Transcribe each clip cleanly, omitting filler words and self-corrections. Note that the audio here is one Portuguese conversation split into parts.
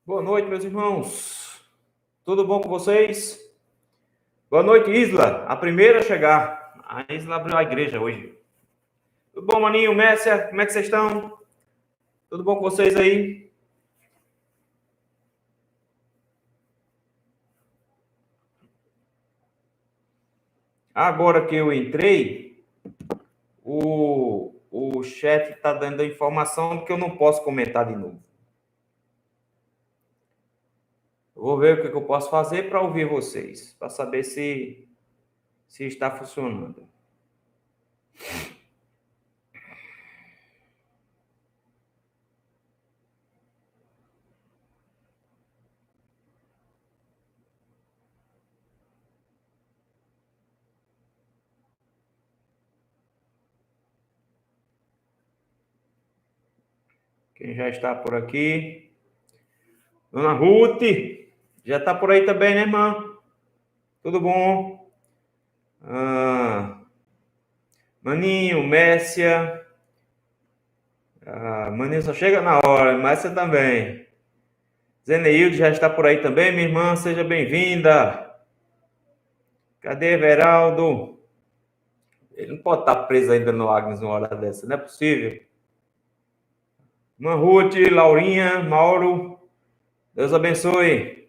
Boa noite, meus irmãos. Tudo bom com vocês? Boa noite, Isla. A primeira a chegar. A Isla abriu a igreja hoje. Tudo bom, maninho? Mércia, como é que vocês estão? Tudo bom com vocês aí? Agora que eu entrei, o chat está dando a informação que eu não posso comentar de novo. Eu vou ver o que eu posso fazer para ouvir vocês, para saber se está funcionando. Quem já está por aqui? Dona Ruth, já está por aí também, né, irmã? Tudo bom? Maninho, Mércia. Maninho só chega na hora, Mércia também. Zeneilde já está por aí também, minha irmã, seja bem-vinda. Cadê Everaldo? Ele não pode estar preso ainda no Agnes numa hora dessa, não é possível. Irmã Ruth, Laurinha, Mauro, Deus abençoe.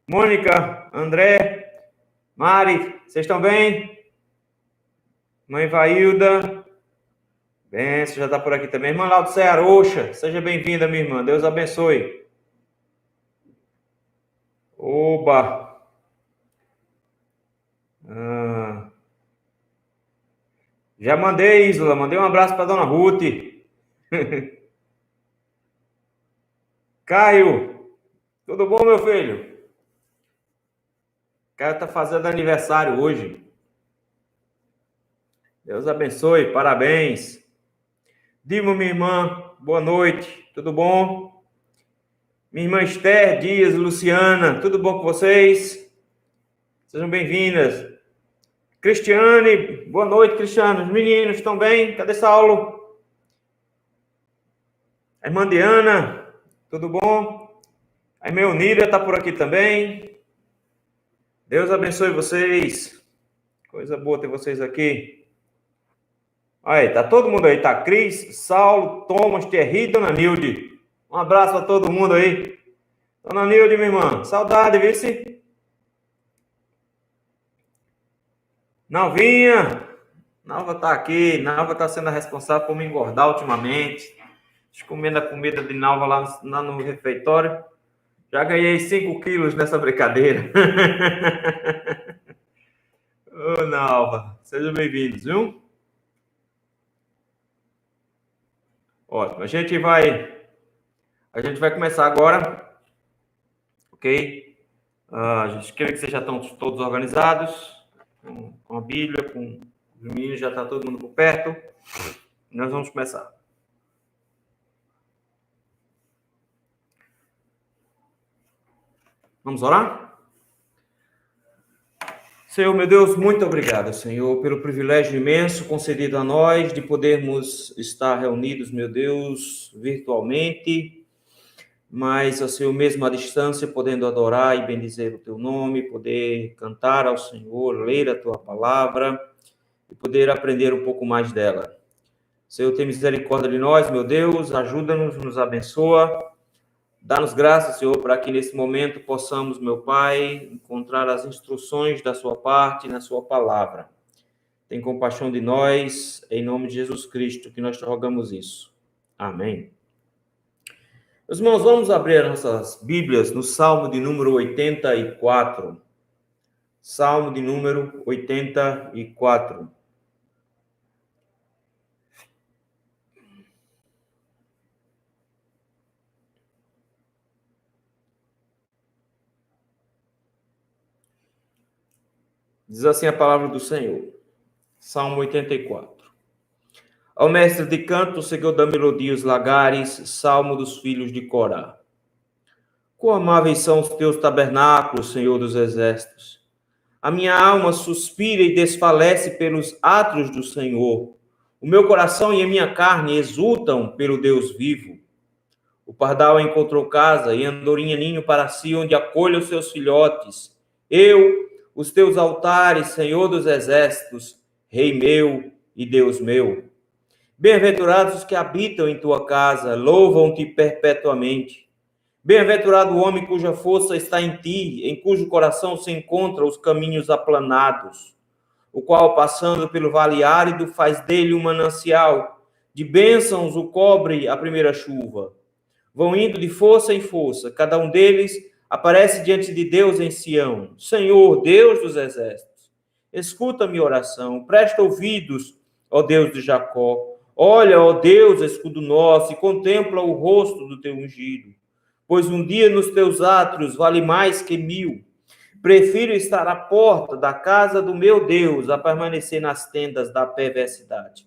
Mônica, André, Mari, vocês estão bem? Mãe Vailda, Benção, já está por aqui também. Irmã Laudicea Arocha, seja bem-vinda, minha irmã, Deus abençoe. Oba! Já mandei, Isla, mandei um abraço para Dona Ruth. Caio, tudo bom, meu filho? Caio está fazendo aniversário hoje. Deus abençoe, parabéns. Dimo, minha irmã, boa noite, tudo bom? Minha irmã Esther Dias, Luciana, tudo bom com vocês? Sejam bem-vindas. Cristiane, boa noite, Cristiano. Os meninos estão bem? Cadê Saulo? A irmã Diana, tudo bom? A irmã Eunira está por aqui também. Deus abençoe vocês. Coisa boa ter vocês aqui. Aí, tá todo mundo aí. Tá Cris, Saulo, Thomas, Thierry e Dona Nilde. Um abraço para todo mundo aí. Dona Nilde, minha irmã. Saudade, vice. Nalvinha. Nalva tá aqui. Nalva tá sendo a responsável por me engordar ultimamente. Comendo a comida de Nalva lá no refeitório. Já ganhei 5 quilos nessa brincadeira. Ô, Nalva. Sejam bem-vindos, viu? Ótimo. A gente vai começar agora. Ok? A gente quer que vocês já estão todos organizados. Com a Bíblia, com os meninos, já está todo mundo por perto. Nós vamos começar. Vamos orar? Senhor, meu Deus, muito obrigado, Senhor, pelo privilégio imenso concedido a nós de podermos estar reunidos, meu Deus, virtualmente, mas, Senhor, mesmo à distância, podendo adorar e bendizer o Teu nome, poder cantar ao Senhor, ler a Tua palavra e poder aprender um pouco mais dela. Senhor, tem misericórdia de nós, meu Deus, ajuda-nos, nos abençoa. Dá-nos graça, Senhor, para que nesse momento possamos, meu Pai, encontrar as instruções da sua parte na sua palavra. Tem compaixão de nós, em nome de Jesus Cristo, que nós te rogamos isso. Amém. Meus irmãos, vamos abrir nossas Bíblias no Salmo de número 84. Salmo de número 84. Diz assim a palavra do Senhor. Salmo 84. Ao mestre de canto, Senhor da melodia, os lagares, salmo dos filhos de Corá. Quão amáveis são os teus tabernáculos, Senhor dos exércitos. A minha alma suspira e desfalece pelos átrios do Senhor. O meu coração e a minha carne exultam pelo Deus vivo. O pardal encontrou casa e andorinha ninho para si, onde acolha os seus filhotes. Eu, os teus altares, Senhor dos exércitos, Rei meu e Deus meu. Bem-aventurados os que habitam em tua casa, louvam-te perpetuamente. Bem-aventurado o homem cuja força está em ti, em cujo coração se encontram os caminhos aplanados, o qual, passando pelo vale árido, faz dele um manancial. De bênçãos o cobre a primeira chuva. Vão indo de força em força, cada um deles aparece diante de Deus em Sião. Senhor, Deus dos exércitos, escuta minha oração, presta ouvidos, ó Deus de Jacó. Olha, ó Deus, escudo nosso, e contempla o rosto do teu ungido. Pois um dia nos teus átrios vale mais que 1000. Prefiro estar à porta da casa do meu Deus a permanecer nas tendas da perversidade.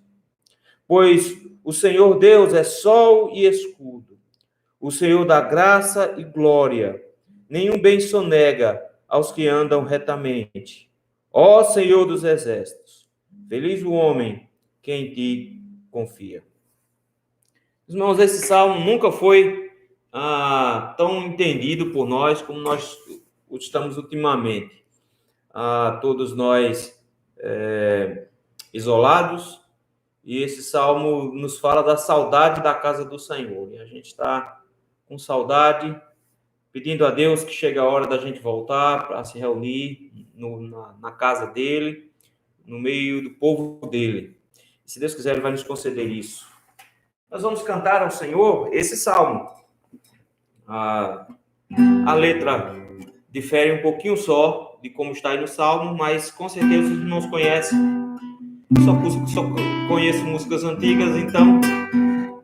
Pois o Senhor Deus é sol e escudo. O Senhor dá graça e glória. Nenhum bem sonega aos que andam retamente. Ó Senhor dos exércitos, feliz o homem que em ti confia. Irmãos, esse salmo nunca foi tão entendido por nós como nós o estamos ultimamente. Todos nós isolados, e esse salmo nos fala da saudade da casa do Senhor. E a gente está com saudade, pedindo a Deus que chegue a hora da gente voltar para se reunir na casa dele, no meio do povo dele. E se Deus quiser, ele vai nos conceder isso. Nós vamos cantar ao Senhor esse salmo. A letra difere um pouquinho só de como está aí no salmo, mas com certeza os irmãos conhecem. Só conheço músicas antigas, então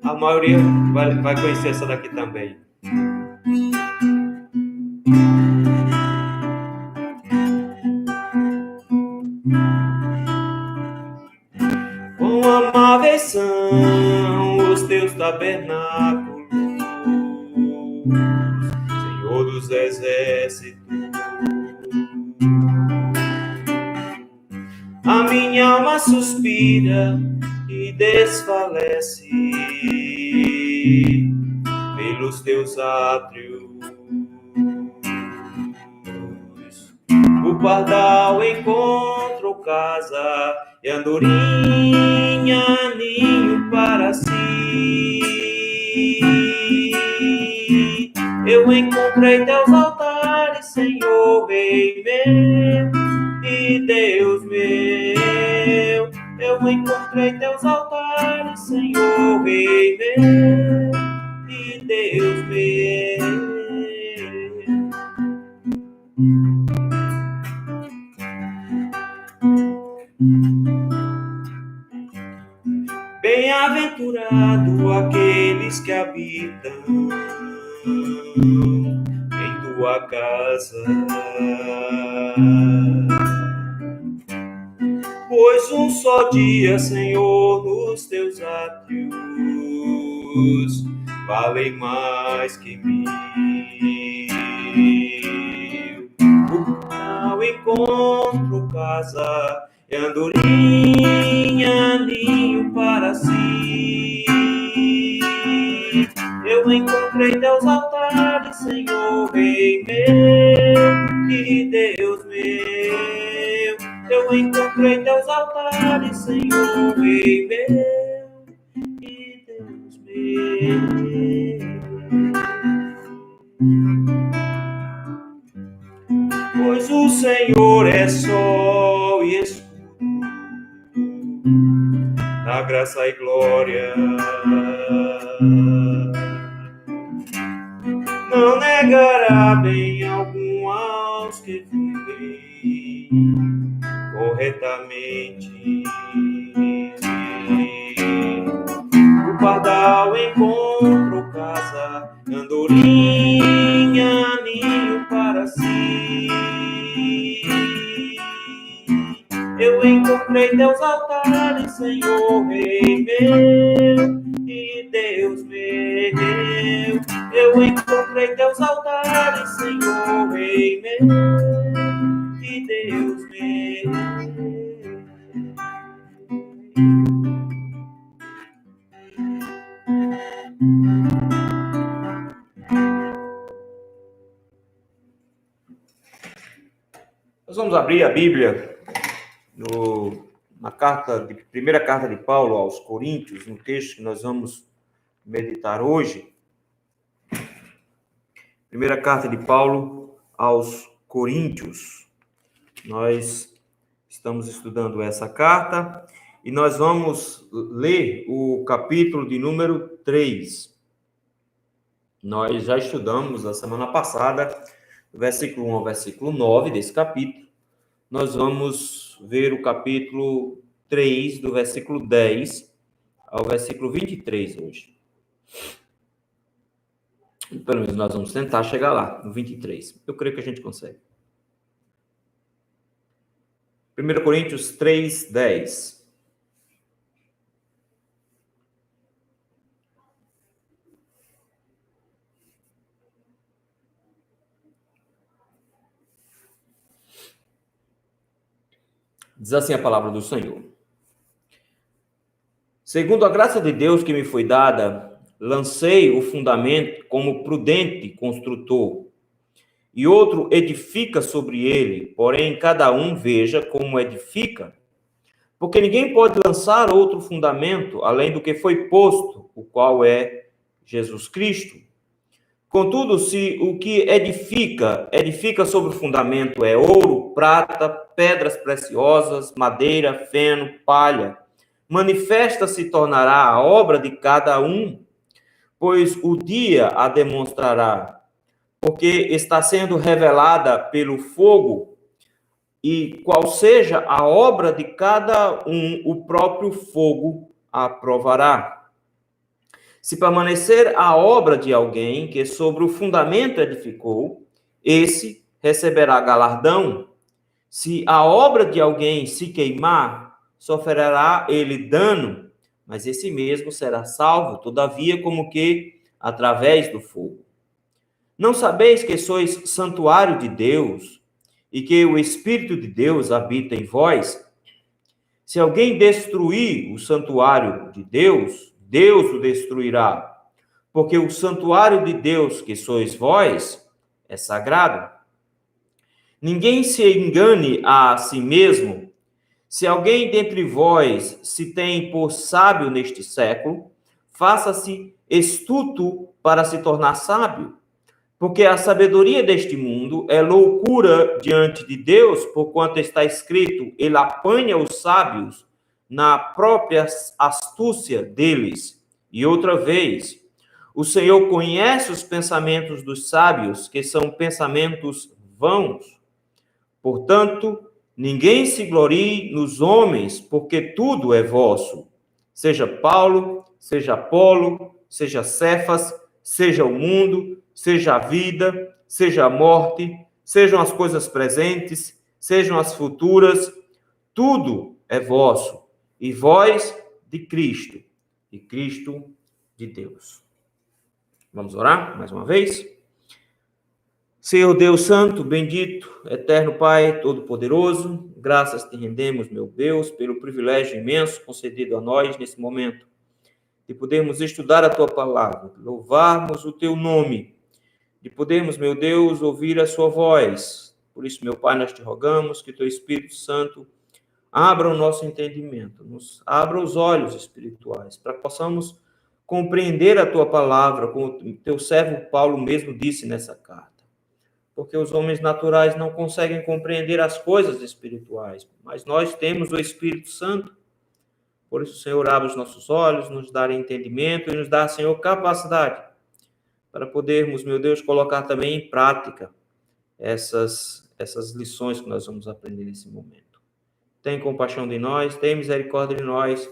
a maioria vai conhecer essa daqui também. Quão amáveis são os teus tabernáculos, Senhor dos exércitos. A minha alma suspira e desfalece pelos teus átrios. O pardal encontrou casa e andorinha ninho para si. Eu encontrei teus altares, Senhor, Rei meu e Deus meu. Eu encontrei teus altares, Senhor, Rei meu e Deus meu. Bem-aventurado aqueles que habitam em tua casa, pois um só dia, Senhor, nos teus átrios valem mais que 1000. Ao encontro casa e andorinha ninho para si. Eu encontrei teus altares, Senhor, Rei meu e Deus meu. Eu encontrei teus altares, Senhor, Rei meu e Deus meu. Pois o Senhor é sol e escudo, na graça e glória. Não negará bem algum aos que vivem corretamente. O pardal encontrou casa, andorinha ninho para si. Eu encontrei teus altares, Senhor, Rei meu e Deus meu. Eu encontrei teus altares, Senhor, Rei meu e Deus meu. abrir a Bíblia na primeira carta de Paulo aos Coríntios, no texto que nós vamos meditar hoje. Primeira carta de Paulo aos Coríntios. Nós estamos estudando essa carta e nós vamos ler o capítulo de número 3. Nós já estudamos a semana passada, do versículo 1 ao versículo 9 desse capítulo. Nós vamos ver o capítulo 3, do versículo 10 ao versículo 23 hoje. Pelo menos nós vamos tentar chegar lá, no 23. Eu creio que a gente consegue. 1 Coríntios 3, 10. Diz assim a palavra do Senhor. Segundo a graça de Deus que me foi dada, lancei o fundamento como prudente construtor, e outro edifica sobre ele, porém cada um veja como edifica. Porque ninguém pode lançar outro fundamento além do que foi posto, o qual é Jesus Cristo. Contudo, se o que edifica sobre o fundamento é ouro, prata, pedras preciosas, madeira, feno, palha, manifesta se tornará a obra de cada um, pois o dia a demonstrará, porque está sendo revelada pelo fogo, e qual seja a obra de cada um, o próprio fogo a provará. Se permanecer a obra de alguém que sobre o fundamento edificou, esse receberá galardão. Se a obra de alguém se queimar, sofrerá ele dano, mas esse mesmo será salvo, todavia, como que através do fogo. Não sabeis que sois santuário de Deus e que o Espírito de Deus habita em vós? Se alguém destruir o santuário de Deus, Deus o destruirá, porque o santuário de Deus, que sois vós, é sagrado. Ninguém se engane a si mesmo. Se alguém dentre vós se tem por sábio neste século, faça-se astuto para se tornar sábio, porque a sabedoria deste mundo é loucura diante de Deus, porquanto está escrito, ele apanha os sábios na própria astúcia deles. E outra vez, o Senhor conhece os pensamentos dos sábios, que são pensamentos vãos. Portanto, ninguém se glorie nos homens, porque tudo é vosso. Seja Paulo, seja Apolo, seja Cefas, seja o mundo, seja a vida, seja a morte, sejam as coisas presentes, sejam as futuras, tudo é vosso, e vós de Cristo, e Cristo de Deus. Vamos orar mais uma vez? Senhor Deus Santo, bendito, eterno Pai, Todo-Poderoso, graças te rendemos, meu Deus, pelo privilégio imenso concedido a nós nesse momento, de podermos estudar a Tua palavra, louvarmos o Teu nome, de podermos, meu Deus, ouvir a Sua voz. Por isso, meu Pai, nós te rogamos que Teu Espírito Santo abra o nosso entendimento, nos abra os olhos espirituais, para que possamos compreender a Tua palavra, como o Teu servo Paulo mesmo disse nessa carta. Porque os homens naturais não conseguem compreender as coisas espirituais, mas nós temos o Espírito Santo. Por isso, Senhor, abre os nossos olhos, nos dá entendimento e nos dá, Senhor, capacidade para podermos, meu Deus, colocar também em prática essas lições que nós vamos aprender nesse momento. Tem compaixão de nós, tem misericórdia de nós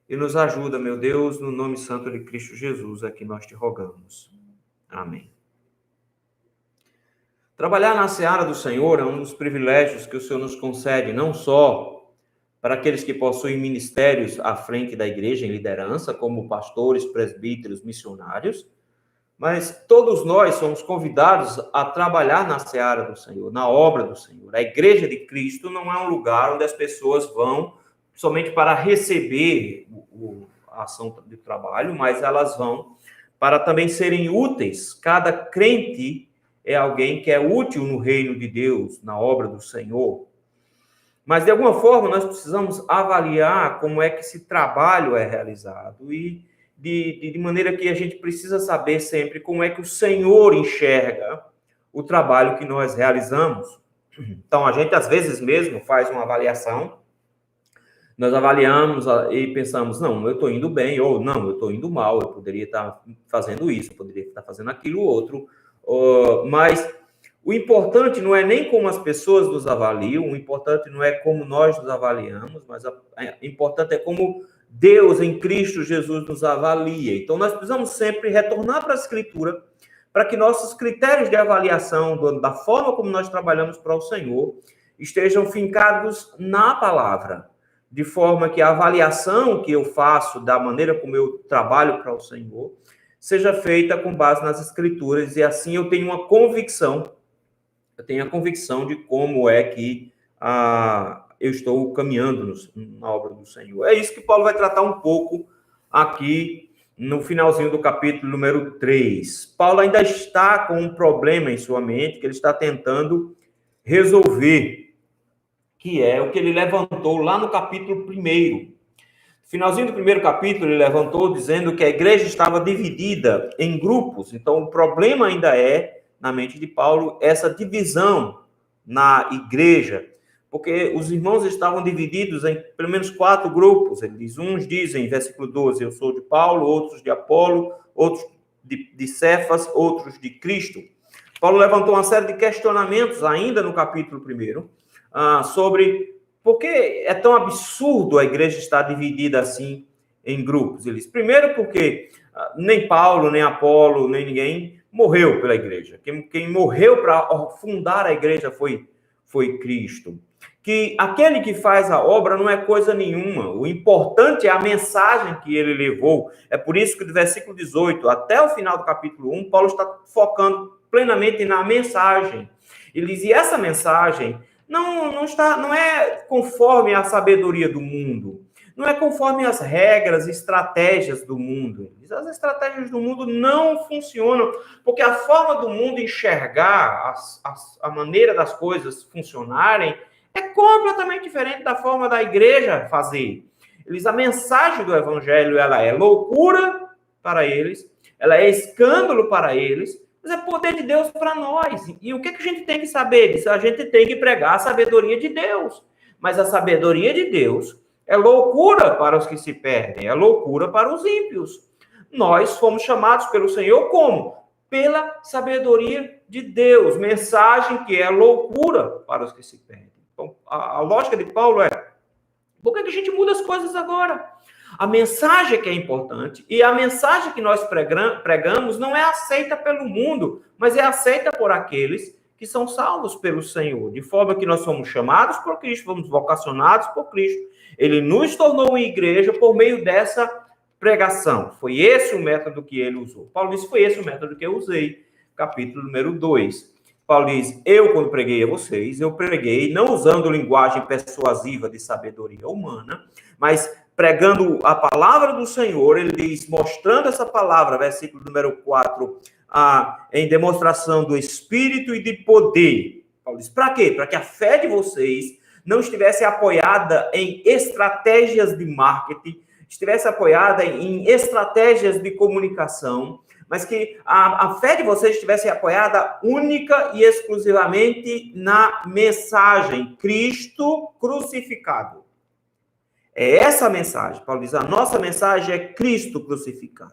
e nos ajuda, meu Deus, no nome santo de Cristo Jesus, a que nós te rogamos. Amém. Trabalhar na seara do Senhor é um dos privilégios que o Senhor nos concede, não só para aqueles que possuem ministérios à frente da igreja em liderança, como pastores, presbíteros, missionários, mas todos nós somos convidados a trabalhar na seara do Senhor, na obra do Senhor. A igreja de Cristo não é um lugar onde as pessoas vão somente para receber a ação de trabalho, mas elas vão para também serem úteis. Cada crente é alguém que é útil no reino de Deus, na obra do Senhor. Mas, de alguma forma, nós precisamos avaliar como é que esse trabalho é realizado e de maneira que a gente precisa saber sempre como é que o Senhor enxerga o trabalho que nós realizamos. Então, a gente, às vezes mesmo, faz uma avaliação, nós avaliamos e pensamos, não, eu estou indo bem, ou não, eu estou indo mal, eu poderia estar fazendo isso, eu poderia estar fazendo aquilo outro, mas o importante não é nem como as pessoas nos avaliam, o importante não é como nós nos avaliamos, mas o importante é como Deus em Cristo Jesus nos avalia. Então, nós precisamos sempre retornar para a Escritura, para que nossos critérios de avaliação da forma como nós trabalhamos para o Senhor estejam fincados na palavra, de forma que a avaliação que eu faço da maneira como eu trabalho para o Senhor seja feita com base nas Escrituras, e assim eu tenho a convicção de como é que eu estou caminhando na obra do Senhor. É isso que Paulo vai tratar um pouco aqui no finalzinho do capítulo número 3. Paulo ainda está com um problema em sua mente que ele está tentando resolver, que é o que ele levantou lá no capítulo 1. Finalzinho do primeiro capítulo, ele levantou dizendo que a igreja estava dividida em grupos. Então, o problema ainda é, na mente de Paulo, essa divisão na igreja, porque os irmãos estavam divididos em pelo menos 4 grupos. Ele diz, uns dizem, versículo 12, eu sou de Paulo, outros de Apolo, outros de Cefas, outros de Cristo. Paulo levantou uma série de questionamentos ainda no capítulo 1, sobre por que é tão absurdo a igreja estar dividida assim em grupos. Ele diz, primeiro porque nem Paulo, nem Apolo, nem ninguém morreu pela igreja. Quem morreu para fundar a igreja foi Cristo. Que aquele que faz a obra não é coisa nenhuma. O importante é a mensagem que ele levou. É por isso que do versículo 18 até o final do capítulo 1, Paulo está focando plenamente na mensagem. Ele diz, e essa mensagem não é conforme a sabedoria do mundo, não é conforme as regras e estratégias do mundo. As estratégias do mundo não funcionam, porque a forma do mundo enxergar a maneira das coisas funcionarem é completamente diferente da forma da igreja fazer. Eles, a mensagem do evangelho, ela é loucura para eles, ela é escândalo para eles, mas é poder de Deus para nós. E o que a gente tem que saber disso? A gente tem que pregar a sabedoria de Deus. Mas a sabedoria de Deus é loucura para os que se perdem, é loucura para os ímpios. Nós fomos chamados pelo Senhor como? Pela sabedoria de Deus. Mensagem que é loucura para os que se perdem. Então, a lógica de Paulo é, por que a gente muda as coisas agora? A mensagem que é importante, e a mensagem que nós pregamos não é aceita pelo mundo, mas é aceita por aqueles que são salvos pelo Senhor, de forma que nós somos chamados por Cristo, fomos vocacionados por Cristo. Ele nos tornou uma igreja por meio dessa pregação. Foi esse o método que ele usou. Paulo disse, foi esse o método que eu usei. Capítulo número 2. Paulo diz, eu quando preguei a vocês, eu preguei não usando linguagem persuasiva de sabedoria humana, mas pregando a palavra do Senhor. Ele diz, mostrando essa palavra, versículo número 4, em demonstração do Espírito e de poder. Paulo diz, para quê? Para que a fé de vocês não estivesse apoiada em estratégias de marketing, estivesse apoiada em estratégias de comunicação, mas que a fé de vocês estivesse apoiada única e exclusivamente na mensagem, Cristo crucificado. É essa a mensagem. Paulo diz, a nossa mensagem é Cristo crucificado.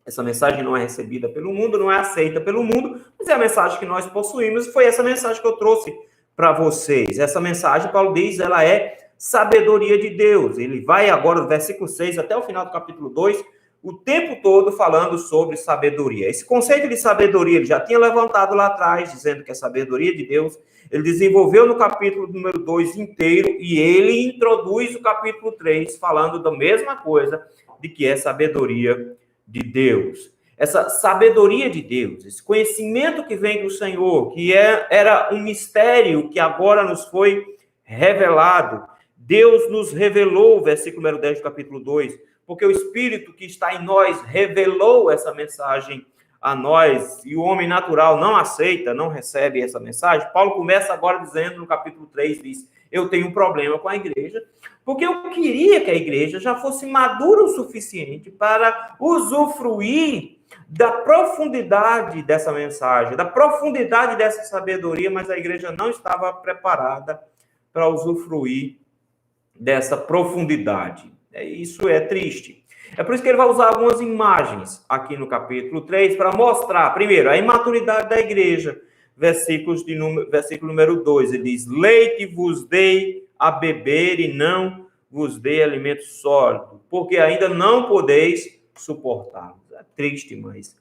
Essa mensagem não é recebida pelo mundo, não é aceita pelo mundo, mas é a mensagem que nós possuímos, e foi essa mensagem que eu trouxe para vocês. Essa mensagem, Paulo diz, ela é sabedoria de Deus. Ele vai agora, do versículo 6 até o final do capítulo 2, o tempo todo falando sobre sabedoria. Esse conceito de sabedoria ele já tinha levantado lá atrás, dizendo que a sabedoria de Deus, ele desenvolveu no capítulo número 2 inteiro, e ele introduz o capítulo 3, falando da mesma coisa, de que é sabedoria de Deus. Essa sabedoria de Deus, esse conhecimento que vem do Senhor, que era um mistério que agora nos foi revelado. Deus nos revelou, versículo número 10 do capítulo 2, porque o Espírito que está em nós revelou essa mensagem a nós, e o homem natural não aceita, não recebe essa mensagem. Paulo começa agora dizendo no capítulo 3, diz, eu tenho um problema com a igreja, porque eu queria que a igreja já fosse madura o suficiente para usufruir da profundidade dessa mensagem, da profundidade dessa sabedoria, mas a igreja não estava preparada para usufruir dessa profundidade. Isso é triste. É por isso que ele vai usar algumas imagens aqui no capítulo 3 para mostrar, primeiro, a imaturidade da igreja. Versículo número 2, ele diz: leite vos dei a beber e não vos dei alimento sólido, porque ainda não podeis suportar. É triste, mas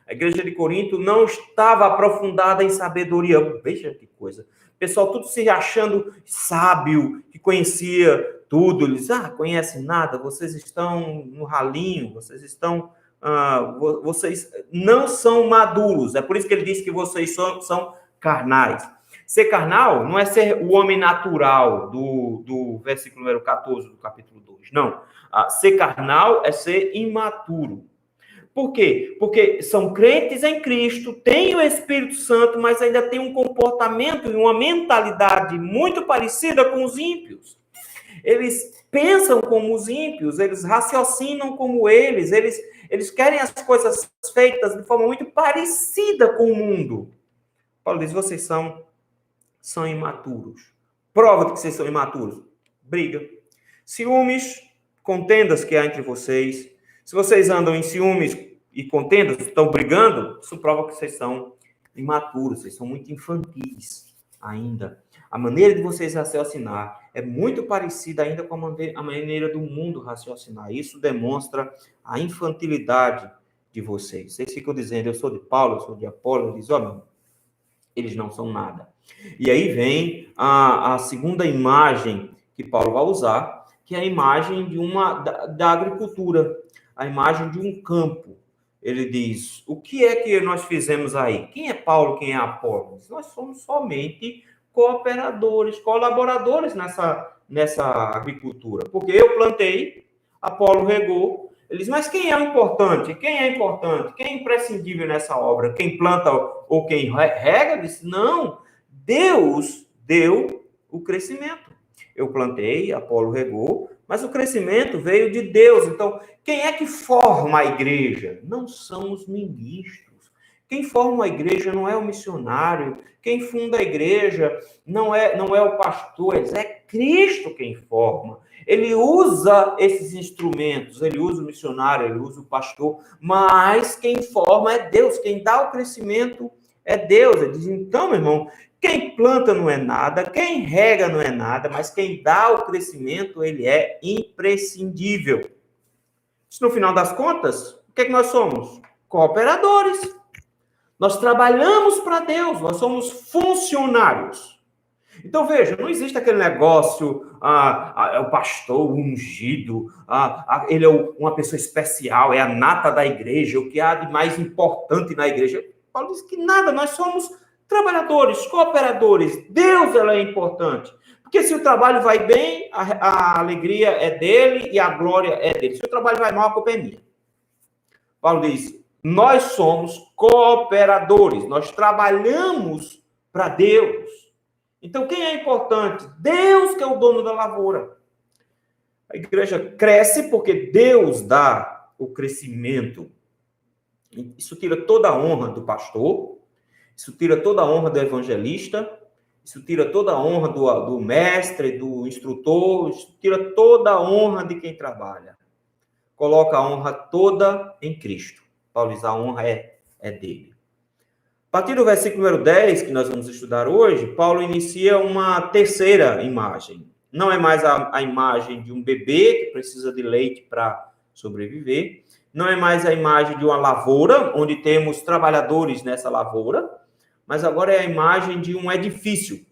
a igreja de Corinto não estava aprofundada em sabedoria. Veja que coisa. O pessoal tudo se achando sábio, que conhecia tudo. Eles, conhecem nada, vocês estão no ralinho, vocês estão... vocês não são maduros. É por isso que ele diz que vocês são carnais. Ser carnal não é ser o homem natural do versículo número 14 do capítulo 2. Não. Ser carnal é ser imaturo. Por quê? Porque são crentes em Cristo, têm o Espírito Santo, mas ainda têm um comportamento e uma mentalidade muito parecida com os ímpios. Eles pensam como os ímpios, eles raciocinam como eles querem as coisas feitas de forma muito parecida com o mundo. Paulo diz, vocês são imaturos. Prova de que vocês são imaturos. Briga. Ciúmes, contendas que há entre vocês. Se vocês andam em ciúmes e contendas, estão brigando, isso prova que vocês são imaturos, vocês são muito infantis ainda. A maneira de vocês raciocinar é muito parecida ainda com a maneira do mundo raciocinar. Isso demonstra a infantilidade de vocês. Vocês ficam dizendo, eu sou de Paulo, eu sou de Apolo, eles dizem, eles não são nada. E aí vem a segunda imagem que Paulo vai usar, que é a imagem da agricultura, a imagem de um campo. Ele diz, o que é que nós fizemos aí? Quem é Paulo, quem é Apolo? Nós somos somente cooperadores, colaboradores nessa agricultura. Porque eu plantei, Apolo regou. Ele diz, mas quem é importante? Quem é importante? Quem é imprescindível nessa obra? Quem planta ou quem rega? Ele diz, não, Deus deu o crescimento. Eu plantei, Apolo regou, mas o crescimento veio de Deus. Então, quem é que forma a igreja? Não são os ministros. Quem forma a igreja não é o missionário. Quem funda a igreja não é o pastor. É Cristo quem forma. Ele usa esses instrumentos. Ele usa o missionário, ele usa o pastor. Mas quem forma é Deus. Quem dá o crescimento é Deus. Ele diz, então, meu irmão, quem planta não é nada, quem rega não é nada, mas quem dá o crescimento, ele é imprescindível. No final das contas, o que é que nós somos? Cooperadores. Nós trabalhamos para Deus, nós somos funcionários. Então, veja, não existe aquele negócio, é o pastor ungido, ele é uma pessoa especial, é a nata da igreja, o que há de mais importante na igreja. Paulo diz que nada, nós somos trabalhadores, cooperadores. Deus ela é importante. Porque se o trabalho vai bem, a alegria é dele e a glória é dele. Se o trabalho vai mal, a culpa é minha. Paulo diz, nós somos cooperadores, nós trabalhamos para Deus. Então, quem é importante? Deus que é o dono da lavoura. A igreja cresce porque Deus dá o crescimento. Isso tira toda a honra do pastor, isso tira toda a honra do evangelista, isso tira toda a honra do mestre, do instrutor, isso tira toda a honra de quem trabalha. Coloca a honra toda em Cristo. Paulo diz, a honra é dele. A partir do versículo número 10, que nós vamos estudar hoje, Paulo inicia uma terceira imagem. Não é mais a imagem de um bebê que precisa de leite para sobreviver. Não é mais a imagem de uma lavoura, onde temos trabalhadores nessa lavoura, mas agora é a imagem de um edifício.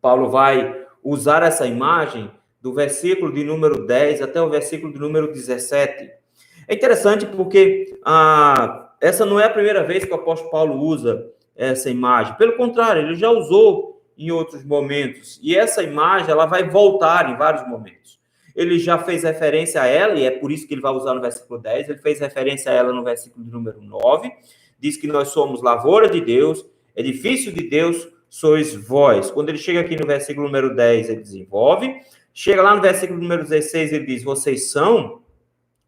Paulo vai usar essa imagem do versículo de número 10 até o versículo de número 17. É interessante porque essa não é a primeira vez que o apóstolo Paulo usa essa imagem. Pelo contrário, ele já usou em outros momentos. E essa imagem ela vai voltar em vários momentos. Ele já fez referência a ela, e é por isso que ele vai usar no versículo 10. Ele fez referência a ela no versículo de número 9. Diz que nós somos lavoura de Deus, edifício de Deus, sois vós. Quando ele chega aqui no versículo número 10, ele desenvolve. Chega lá no versículo número 16, ele diz, vocês são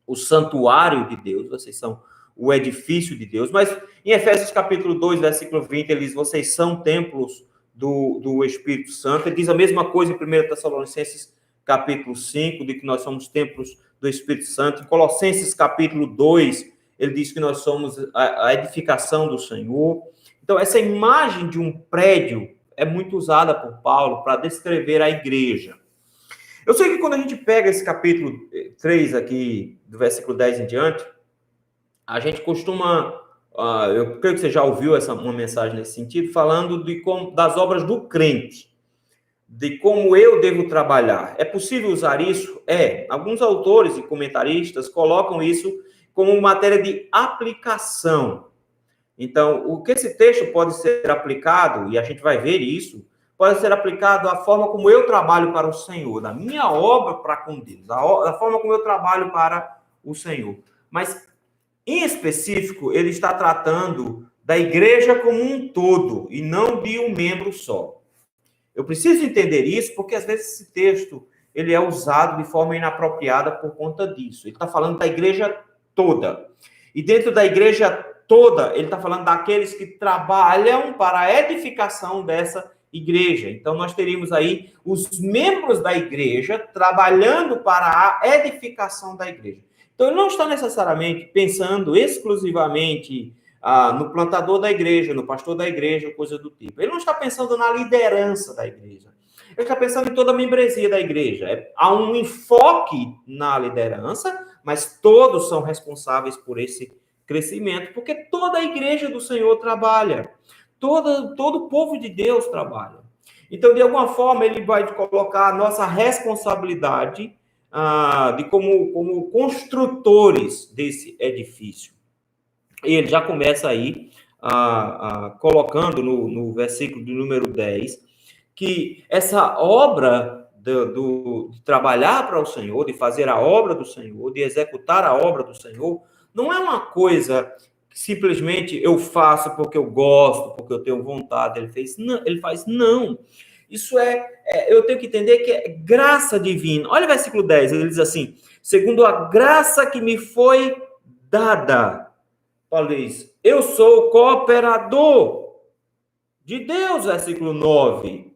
o santuário de Deus, vocês são o edifício de Deus. Mas em Efésios capítulo 2, versículo 20, ele diz, vocês são templos do Espírito Santo. Ele diz a mesma coisa em 1 Tessalonicenses capítulo 5, de que nós somos templos do Espírito Santo. Em Colossenses capítulo 2, ele diz que nós somos a edificação do Senhor. Então, essa imagem de um prédio é muito usada por Paulo para descrever a igreja. Eu sei que quando a gente pega esse capítulo 3 aqui, do versículo 10 em diante, a gente costuma, eu creio que você já ouviu uma mensagem nesse sentido, falando das obras do crente, de como eu devo trabalhar. É possível usar isso? Alguns autores e comentaristas colocam isso como matéria de aplicação. Então, o que esse texto pode ser aplicado, e a gente vai ver isso, pode ser aplicado à forma como eu trabalho para o Senhor, da minha obra para com Deus, da forma como eu trabalho para o Senhor. Mas, em específico, ele está tratando da igreja como um todo, e não de um membro só. Eu preciso entender isso, porque às vezes esse texto ele é usado de forma inapropriada por conta disso. Ele está falando da igreja toda. E dentro da igreja toda, ele está falando daqueles que trabalham para a edificação dessa igreja. Então, nós teríamos aí os membros da igreja trabalhando para a edificação da igreja. Então, ele não está necessariamente pensando exclusivamente no plantador da igreja, no pastor da igreja, coisa do tipo. Ele não está pensando na liderança da igreja. Ele está pensando em toda a membresia da igreja. Há um enfoque na liderança, mas todos são responsáveis por esse crescimento, porque toda a igreja do Senhor trabalha. Todo o povo de Deus trabalha. Então, de alguma forma, ele vai colocar a nossa responsabilidade de como construtores desse edifício. E ele já começa aí colocando no versículo de número 10, que essa obra de trabalhar para o Senhor, de fazer a obra do Senhor, de executar a obra do Senhor, não é uma coisa que simplesmente eu faço porque eu gosto, porque eu tenho vontade. Ele faz, não. Isso eu tenho que entender que é graça divina. Olha o versículo 10, ele diz assim, segundo a graça que me foi dada. Paulo diz, eu sou cooperador de Deus, versículo 9.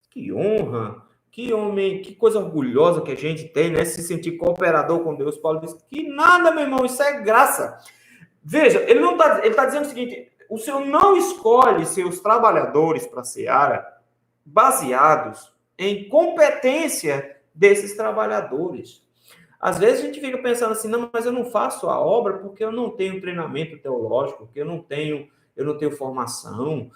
Que honra, que homem, que coisa orgulhosa que a gente tem, né? Se sentir cooperador com Deus. Paulo diz que nada, meu irmão, isso é graça. Veja, ele está dizendo o seguinte, o Senhor não escolhe seus trabalhadores para a seara baseados em competência desses trabalhores. Às vezes a gente fica pensando assim, não, mas eu não faço a obra porque eu não tenho treinamento teológico, porque eu não tenho formação.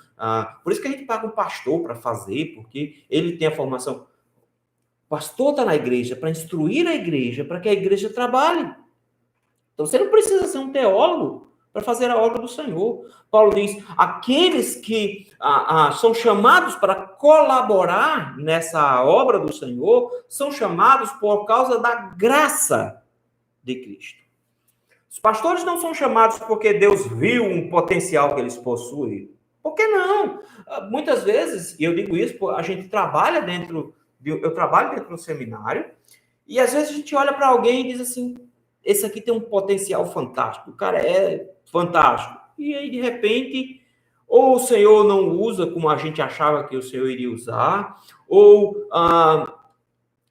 Por isso que a gente paga um pastor para fazer, porque ele tem a formação. O pastor está na igreja para instruir a igreja, para que a igreja trabalhe. Então você não precisa ser um teólogo para fazer a obra do Senhor. Paulo diz, aqueles que são chamados para colaborar nessa obra do Senhor, são chamados por causa da graça de Cristo. Os pastores não são chamados porque Deus viu um potencial que eles possuem. Por que não? Muitas vezes, e eu digo isso, a gente trabalha eu trabalho dentro do seminário, e às vezes a gente olha para alguém e diz assim, esse aqui tem um potencial fantástico, o cara é fantástico. E aí, de repente, ou o Senhor não usa como a gente achava que o Senhor iria usar, ou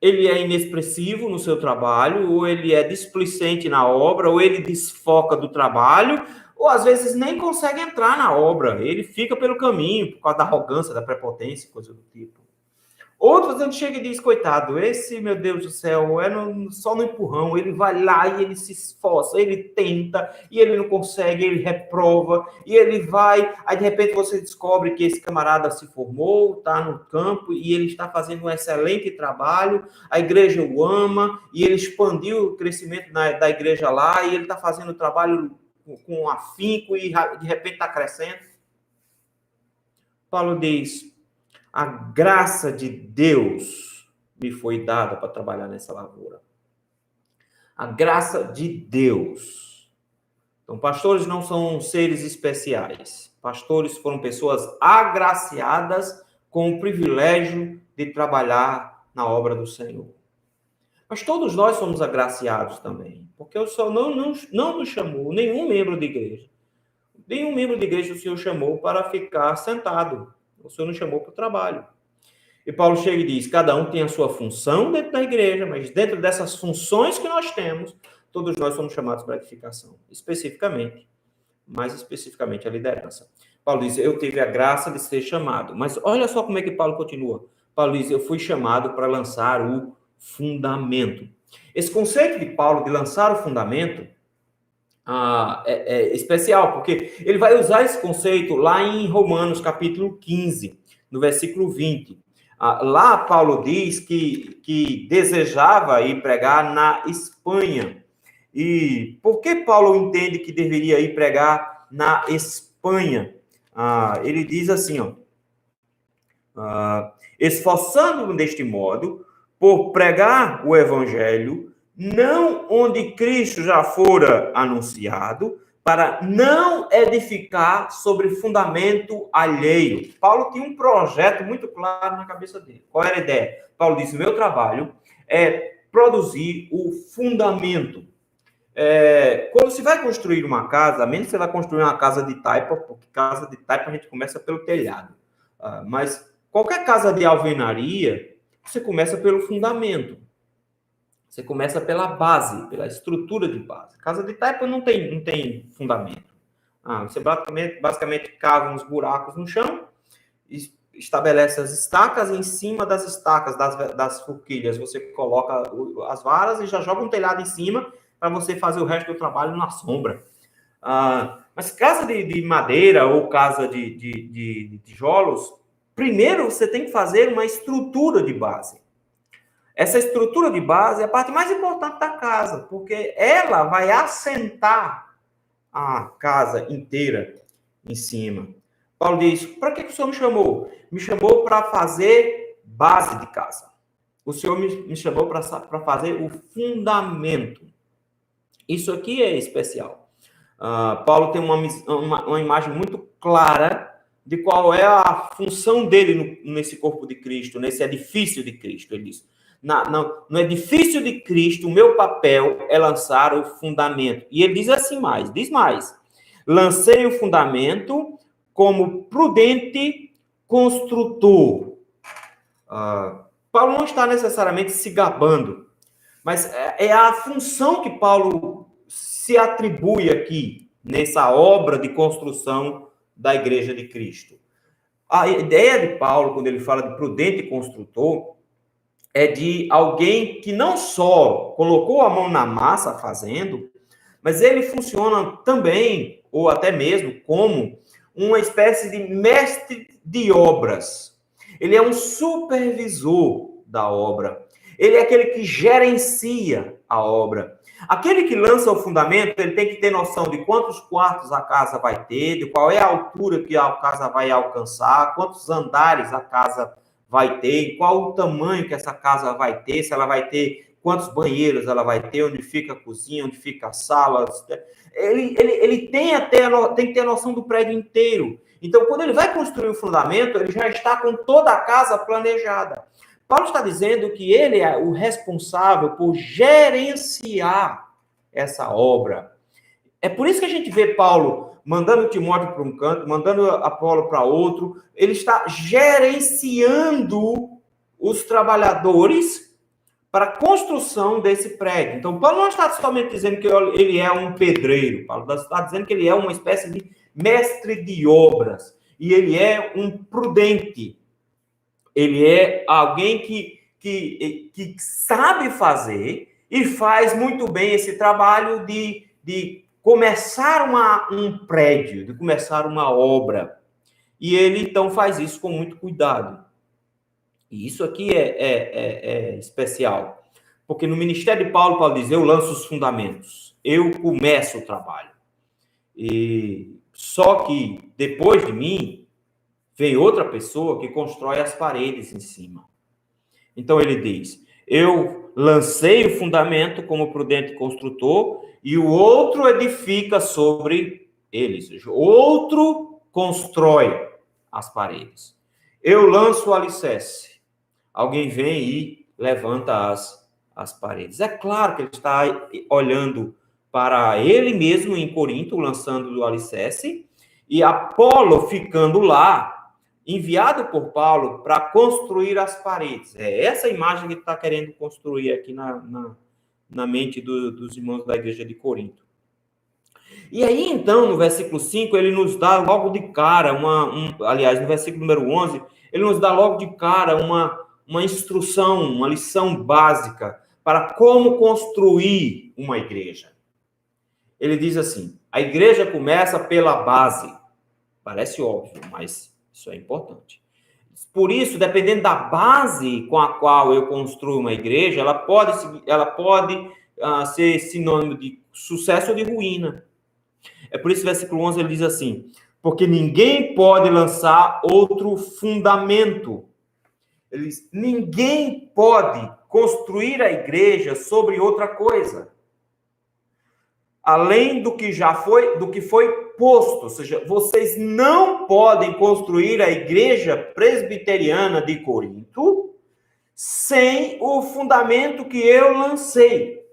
ele é inexpressivo no seu trabalho, ou ele é displicente na obra, ou ele desfoca do trabalho, ou às vezes nem consegue entrar na obra, ele fica pelo caminho, por causa da arrogância, da prepotência, coisa do tipo. Outros a gente chega e diz, coitado, esse, meu Deus do céu, só no empurrão, ele vai lá e ele se esforça, ele tenta, e ele não consegue, ele reprova, e ele vai, aí de repente você descobre que esse camarada se formou, está no campo, e ele está fazendo um excelente trabalho, a igreja o ama, e ele expandiu o crescimento da igreja lá, e ele está fazendo o trabalho com afinco, e de repente está crescendo. Paulo diz, a graça de Deus me foi dada para trabalhar nessa lavoura. A graça de Deus. Então, pastores não são seres especiais. Pastores foram pessoas agraciadas com o privilégio de trabalhar na obra do Senhor. Mas todos nós somos agraciados também, porque o Senhor não nos chamou, nenhum membro de igreja. Nenhum membro de igreja o Senhor chamou para ficar sentado. O Senhor nos chamou para o trabalho. E Paulo chega e diz, cada um tem a sua função dentro da igreja, mas dentro dessas funções que nós temos, todos nós somos chamados para edificação. Mais especificamente a liderança. Paulo diz, eu tive a graça de ser chamado. Mas olha só como é que Paulo continua. Paulo diz, eu fui chamado para lançar o fundamento. Esse conceito de Paulo de lançar o fundamento é especial, porque ele vai usar esse conceito lá em Romanos, capítulo 15, no versículo 20. Lá Paulo diz que desejava ir pregar na Espanha. E por que Paulo entende que deveria ir pregar na Espanha? Ele diz assim, esforçando-me deste modo por pregar o evangelho, não onde Cristo já fora anunciado, para não edificar sobre fundamento alheio. Paulo tinha um projeto muito claro na cabeça dele. Qual era a ideia? Paulo disse, meu trabalho é produzir o fundamento. Quando você vai construir uma casa, a menos que você vai construir uma casa de taipa, porque casa de taipa a gente começa pelo telhado. Mas qualquer casa de alvenaria, você começa pelo fundamento. Você começa pela base, pela estrutura de base. Casa de taipa não tem fundamento. Você basicamente cava uns buracos no chão, estabelece as estacas, e em cima das estacas, das forquilhas, você coloca as varas e já joga um telhado em cima para você fazer o resto do trabalho na sombra. Mas casa de madeira ou casa de tijolos, primeiro você tem que fazer uma estrutura de base. Essa estrutura de base é a parte mais importante da casa, porque ela vai assentar a casa inteira em cima. Paulo diz, para que o Senhor me chamou? Me chamou para fazer base de casa. O Senhor me chamou para fazer o fundamento. Isso aqui é especial. Paulo tem uma imagem muito clara de qual é a função dele nesse corpo de Cristo, nesse edifício de Cristo. Ele diz, no edifício de Cristo, o meu papel é lançar o fundamento. E ele diz assim diz mais. Lancei o fundamento como prudente construtor. Paulo não está necessariamente se gabando, mas é a função que Paulo se atribui aqui, nessa obra de construção da Igreja de Cristo. A ideia de Paulo, quando ele fala de prudente construtor, é de alguém que não só colocou a mão na massa fazendo, mas ele funciona também, ou até mesmo, como uma espécie de mestre de obras. Ele é um supervisor da obra. Ele é aquele que gerencia a obra. Aquele que lança o fundamento, ele tem que ter noção de quantos quartos a casa vai ter, de qual é a altura que a casa vai alcançar, quantos andares a casa vai ter, qual o tamanho que essa casa vai ter, se ela vai ter, quantos banheiros ela vai ter, onde fica a cozinha, onde fica a sala. Ele tem que ter a noção do prédio inteiro. Então, quando ele vai construir o fundamento, ele já está com toda a casa planejada. Paulo está dizendo que ele é o responsável por gerenciar essa obra. É por isso que a gente vê Paulo mandando Timóteo para um canto, mandando Apolo para outro. Ele está gerenciando os trabalhadores para a construção desse prédio. Então, Paulo não está somente dizendo que ele é um pedreiro. Paulo está dizendo que ele é uma espécie de mestre de obras. E ele é um prudente. Ele é alguém que sabe fazer e faz muito bem esse trabalho de começar um prédio, de começar uma obra. E ele, então, faz isso com muito cuidado. E isso aqui é especial. Porque no ministério de Paulo, Paulo diz, eu lanço os fundamentos. Eu começo o trabalho. E só que, depois de mim, vem outra pessoa que constrói as paredes em cima. Então, ele diz, Eu lancei o fundamento como prudente construtor, e o outro edifica sobre ele, ou seja, outro constrói as paredes. Eu lanço o alicerce, alguém vem e levanta as paredes. É claro que ele está olhando para ele mesmo em Corinto, lançando o alicerce, e Apolo ficando lá, enviado por Paulo para construir as paredes. É essa imagem que ele está querendo construir aqui na mente dos irmãos da igreja de Corinto. E aí, então, no versículo 5, ele nos dá logo de cara, aliás, no versículo número 11, ele nos dá logo de cara uma instrução, uma lição básica para como construir uma igreja. Ele diz assim, a igreja começa pela base. Parece óbvio, mas isso é importante. Por isso, dependendo da base com a qual eu construo uma igreja, ela pode ser sinônimo de sucesso ou de ruína. É por isso que o versículo 11 ele diz assim, porque ninguém pode lançar outro fundamento. Ele diz, ninguém pode construir a igreja sobre outra coisa, além do que foi posto. Ou seja, vocês não podem construir a igreja presbiteriana de Corinto sem o fundamento que eu lancei.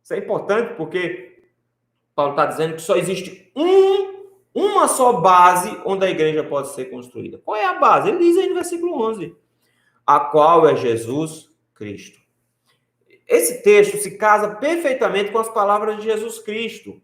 Isso é importante porque Paulo está dizendo que só existe uma só base onde a igreja pode ser construída. Qual é a base? Ele diz aí no versículo 11, a qual é Jesus Cristo. Esse texto se casa perfeitamente com as palavras de Jesus Cristo.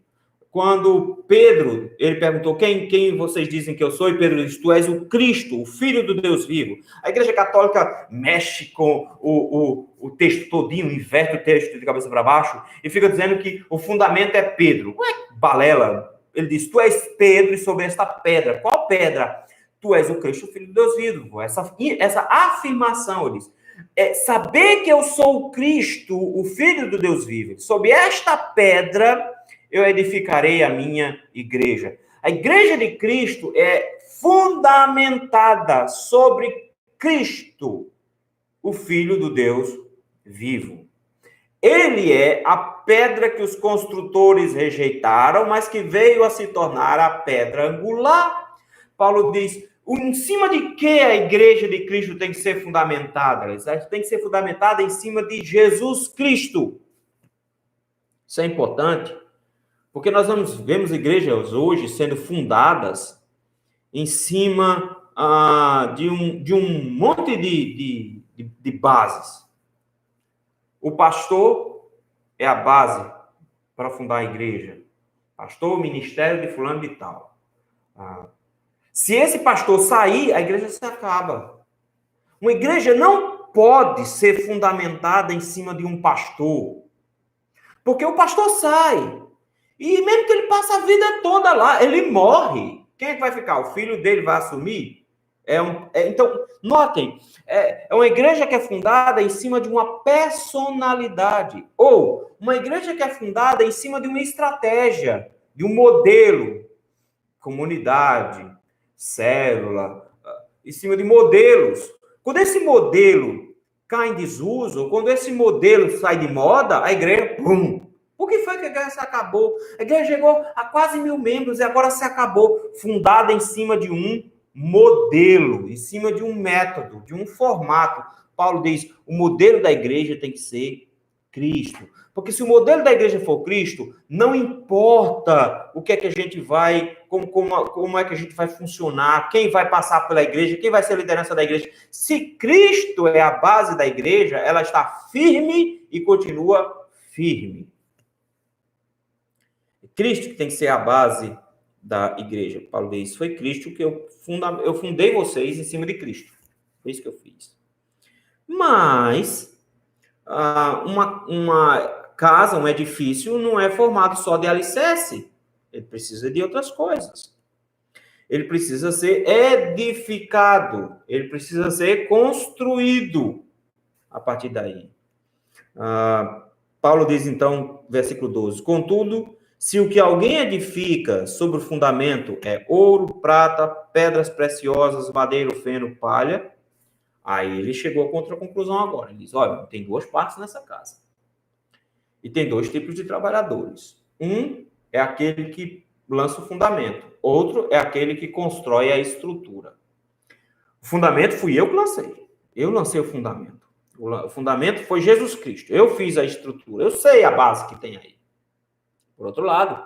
Quando Pedro, ele perguntou, quem vocês dizem que eu sou? E Pedro disse, tu és o Cristo, o Filho do Deus vivo. A Igreja Católica mexe com o texto todinho, inverte o texto de cabeça para baixo, e fica dizendo que o fundamento é Pedro. Não é balela. Ele diz, tu és Pedro, e sobre esta pedra. Qual pedra? Tu és o Cristo, o Filho do Deus vivo. Essa afirmação, ele diz, saber que eu sou o Cristo, o Filho do Deus vivo. Sob esta pedra eu edificarei a minha igreja. A igreja de Cristo é fundamentada sobre Cristo, o Filho do Deus vivo. Ele é a pedra que os construtores rejeitaram, mas que veio a se tornar a pedra angular. Paulo diz, em cima de que a igreja de Cristo tem que ser fundamentada? Ela tem que ser fundamentada em cima de Jesus Cristo. Isso é importante. Porque nós vemos igrejas hoje sendo fundadas em cima de um monte de bases. O pastor é a base para fundar a igreja. Pastor, o ministério de fulano de tal. Se esse pastor sair, a igreja se acaba. Uma igreja não pode ser fundamentada em cima de um pastor. Porque o pastor sai. E mesmo que ele passe a vida toda lá, ele morre. Quem vai ficar? O filho dele vai assumir? Então, notem, é uma igreja que é fundada em cima de uma personalidade. Ou uma igreja que é fundada em cima de uma estratégia, de um modelo. Comunidade, célula, em cima de modelos. Quando esse modelo cai em desuso, ou quando esse modelo sai de moda, a igreja, pum! Por que foi que a igreja se acabou? A igreja chegou a quase 1.000 membros e agora se acabou, fundada em cima de um modelo, em cima de um método, de um formato. Paulo diz, o modelo da igreja tem que ser Cristo. Porque se o modelo da igreja for Cristo, não importa o que é que a gente vai, como é que a gente vai funcionar, quem vai passar pela igreja, quem vai ser a liderança da igreja. Se Cristo é a base da igreja, ela está firme e continua firme. Cristo que tem que ser a base da igreja. Paulo diz, foi Cristo que eu fundei vocês em cima de Cristo. Foi isso que eu fiz. Mas, uma casa, um edifício, não é formado só de alicerce. Ele precisa de outras coisas. Ele precisa ser edificado. Ele precisa ser construído a partir daí. Paulo diz, então, versículo 12, contudo, se o que alguém edifica sobre o fundamento é ouro, prata, pedras preciosas, madeira, feno, palha, Aí ele chegou a outra conclusão agora. Ele diz, olha, tem duas partes nessa casa. E tem dois tipos de trabalhadores. Um é aquele que lança o fundamento. Outro é aquele que constrói a estrutura. O fundamento fui eu que lancei. Eu lancei o fundamento. O fundamento foi Jesus Cristo. Eu fiz a estrutura. Eu sei a base que tem aí. Por outro lado,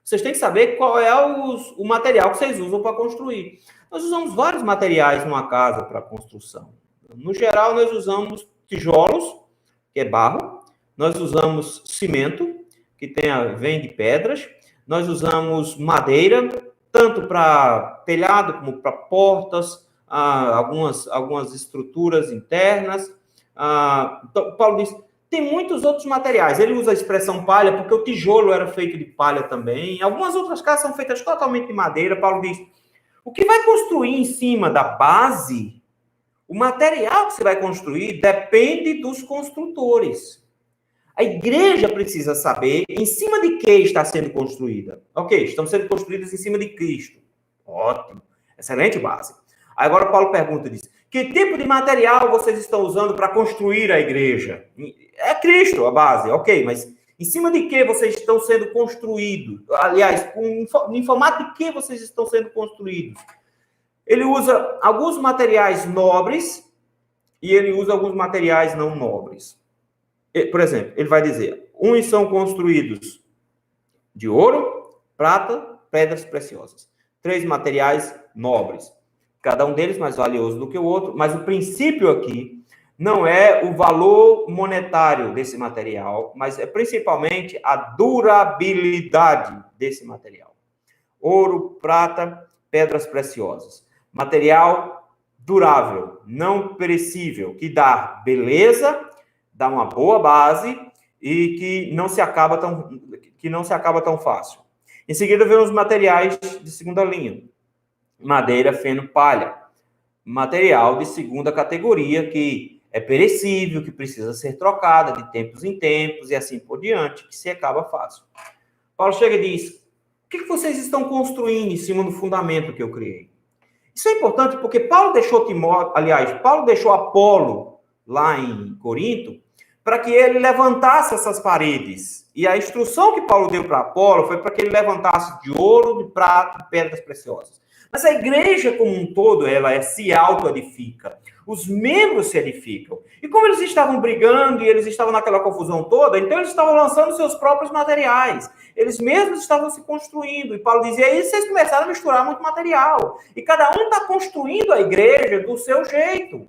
vocês têm que saber qual é o material que vocês usam para construir. Nós usamos vários materiais numa casa para construção. No geral, nós usamos tijolos, que é barro. Nós usamos cimento, que vem de pedras. Nós usamos madeira, tanto para telhado como para portas, algumas estruturas internas. Então, Paulo diz, tem muitos outros materiais. Ele usa a expressão palha, porque o tijolo era feito de palha também. Algumas outras casas são feitas totalmente de madeira. Paulo diz, o que vai construir em cima da base, o material que você vai construir depende dos construtores. A igreja precisa saber em cima de que está sendo construída. Ok, estamos sendo construídas em cima de Cristo. Ótimo, excelente base. Aí agora Paulo pergunta, diz, que tipo de material vocês estão usando para construir a igreja? É Cristo a base, ok, mas em cima de que vocês estão sendo construídos? Aliás, em formato de que vocês estão sendo construídos? Ele usa alguns materiais nobres e ele usa alguns materiais não nobres. Por exemplo, ele vai dizer, uns são construídos de ouro, prata, pedras preciosas. 3 materiais nobres. Cada um deles mais valioso do que o outro, mas o princípio aqui não é o valor monetário desse material, mas é principalmente a durabilidade desse material. Ouro, prata, pedras preciosas. Material durável, não perecível, que dá beleza, dá uma boa base e que não se acaba tão fácil. Em seguida, vem os materiais de segunda linha. Madeira, feno, palha. Material de segunda categoria que é perecível, que precisa ser trocada de tempos em tempos e assim por diante, que se acaba fácil. Paulo chega e diz, o que vocês estão construindo em cima do fundamento que eu criei? Isso é importante porque Paulo deixou Apolo lá em Corinto para que ele levantasse essas paredes. E a instrução que Paulo deu para Apolo foi para que ele levantasse de ouro, de prata, de pedras preciosas. Mas a igreja como um todo, ela se auto-edifica. Os membros se edificam. E como eles estavam brigando e eles estavam naquela confusão toda, então eles estavam lançando seus próprios materiais. Eles mesmos estavam se construindo. E Paulo dizia, aí vocês começaram a misturar muito material. E cada um está construindo a igreja do seu jeito.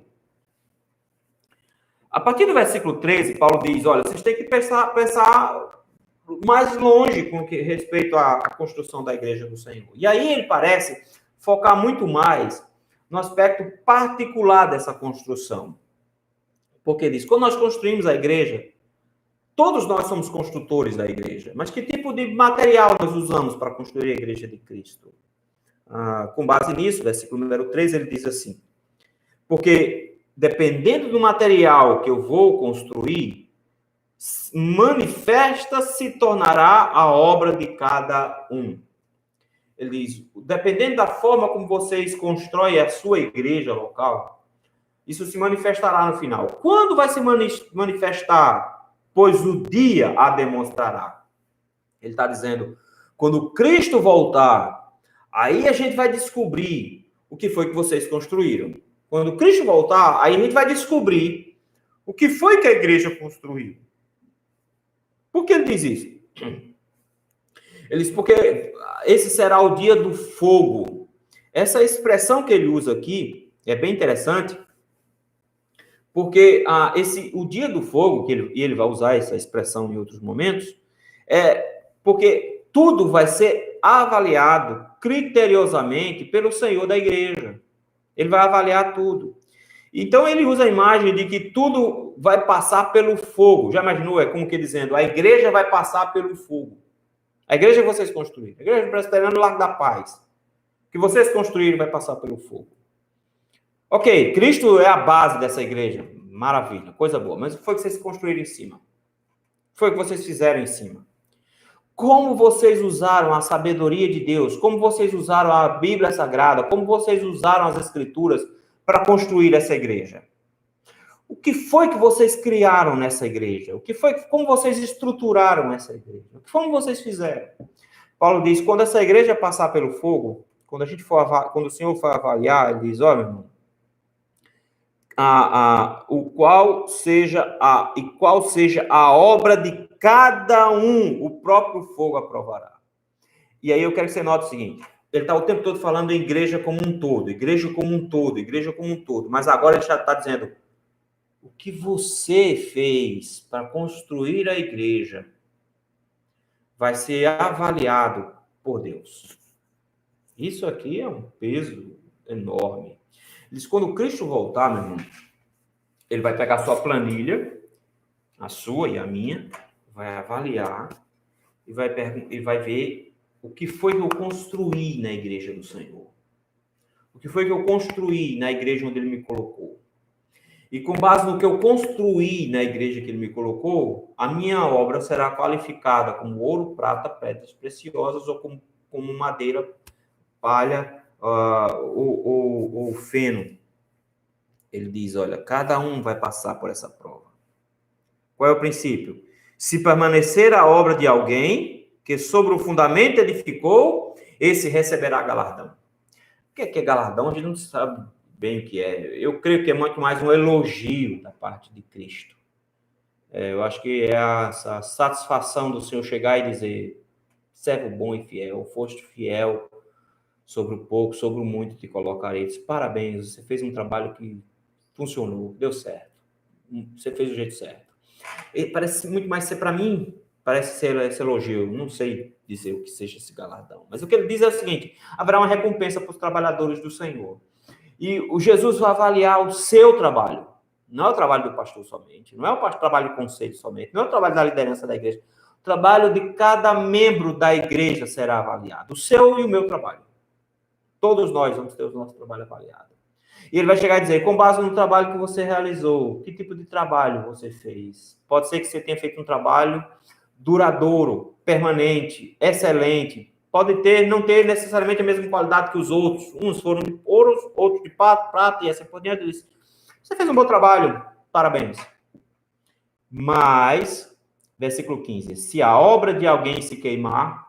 A partir do versículo 13, Paulo diz, olha, vocês têm que pensar mais longe com respeito à construção da igreja do Senhor. E aí ele parece focar muito mais no aspecto particular dessa construção. Porque ele diz, quando nós construímos a igreja, todos nós somos construtores da igreja. Mas que tipo de material nós usamos para construir a igreja de Cristo? Com base nisso, versículo número 13, ele diz assim, porque dependendo do material que eu vou construir, manifesta se tornará a obra de cada um. Ele diz, dependendo da forma como vocês constroem a sua igreja local, isso se manifestará no final. Quando vai se manifestar? Pois o dia a demonstrará. Ele está dizendo, quando Cristo voltar, aí a gente vai descobrir o que foi que vocês construíram. Quando Cristo voltar, aí a gente vai descobrir o que foi que a igreja construiu. Por que ele diz isso? Ele diz, porque esse será o dia do fogo. Essa expressão que ele usa aqui é bem interessante, porque o dia do fogo, e ele vai usar essa expressão em outros momentos, é porque tudo vai ser avaliado criteriosamente pelo Senhor da igreja. Ele vai avaliar tudo. Então, ele usa a imagem de que tudo vai passar pelo fogo. Já imaginou? É como que dizendo, a igreja vai passar pelo fogo. A igreja que vocês construíram, a igreja presbiteriana do Largo da Paz, que vocês construíram vai passar pelo fogo. Ok, Cristo é a base dessa igreja. Maravilha, coisa boa. Mas o que foi que vocês construíram em cima? O que foi que vocês fizeram em cima? Como vocês usaram a sabedoria de Deus? Como vocês usaram a Bíblia Sagrada? Como vocês usaram as Escrituras para construir essa igreja? O que foi que vocês criaram nessa igreja? Como vocês estruturaram essa igreja? Como vocês fizeram? Paulo diz, quando essa igreja passar pelo fogo, quando o Senhor for avaliar, ele diz, olha, irmão, qual seja a obra de cada um, o próprio fogo aprovará. E aí eu quero que você note o seguinte, ele está o tempo todo falando em igreja como um todo, igreja como um todo, igreja como um todo, mas agora ele já está dizendo, o que você fez para construir a igreja vai ser avaliado por Deus. Isso aqui é um peso enorme. Diz, quando Cristo voltar, meu irmão, ele vai pegar a sua planilha, a sua e a minha, vai avaliar e vai ver o que foi que eu construí na igreja do Senhor. O que foi que eu construí na igreja onde ele me colocou. E com base no que eu construí na igreja que ele me colocou, a minha obra será qualificada como ouro, prata, pedras preciosas ou como madeira, palha ou feno. Ele diz, olha, cada um vai passar por essa prova. Qual é o princípio? Se permanecer a obra de alguém que sobre o fundamento edificou, esse receberá galardão. O que é galardão? A gente não sabe bem o que é. Eu creio que é muito mais um elogio da parte de Cristo. Eu acho que é essa satisfação do Senhor chegar e dizer, servo bom e fiel, foste fiel sobre o pouco, sobre o muito te colocarei. Parabéns, você fez um trabalho que funcionou, deu certo. Você fez do jeito certo. E parece muito mais ser para mim, parece ser esse elogio. Não sei dizer o que seja esse galardão. Mas o que ele diz é o seguinte, haverá uma recompensa para os trabalhadores do Senhor. E o Jesus vai avaliar o seu trabalho. Não é o trabalho do pastor somente, não é o trabalho do conselho somente, não é o trabalho da liderança da igreja. O trabalho de cada membro da igreja será avaliado. O seu e o meu trabalho. Todos nós vamos ter o nosso trabalho avaliado. E ele vai chegar e dizer, com base no trabalho que você realizou, que tipo de trabalho você fez? Pode ser que você tenha feito um trabalho duradouro, permanente, excelente. Pode não ter necessariamente a mesma qualidade que os outros. Uns foram de ouro, outros de prata e assim por diante. Você fez um bom trabalho, parabéns. Mas, versículo 15, se a obra de alguém se queimar,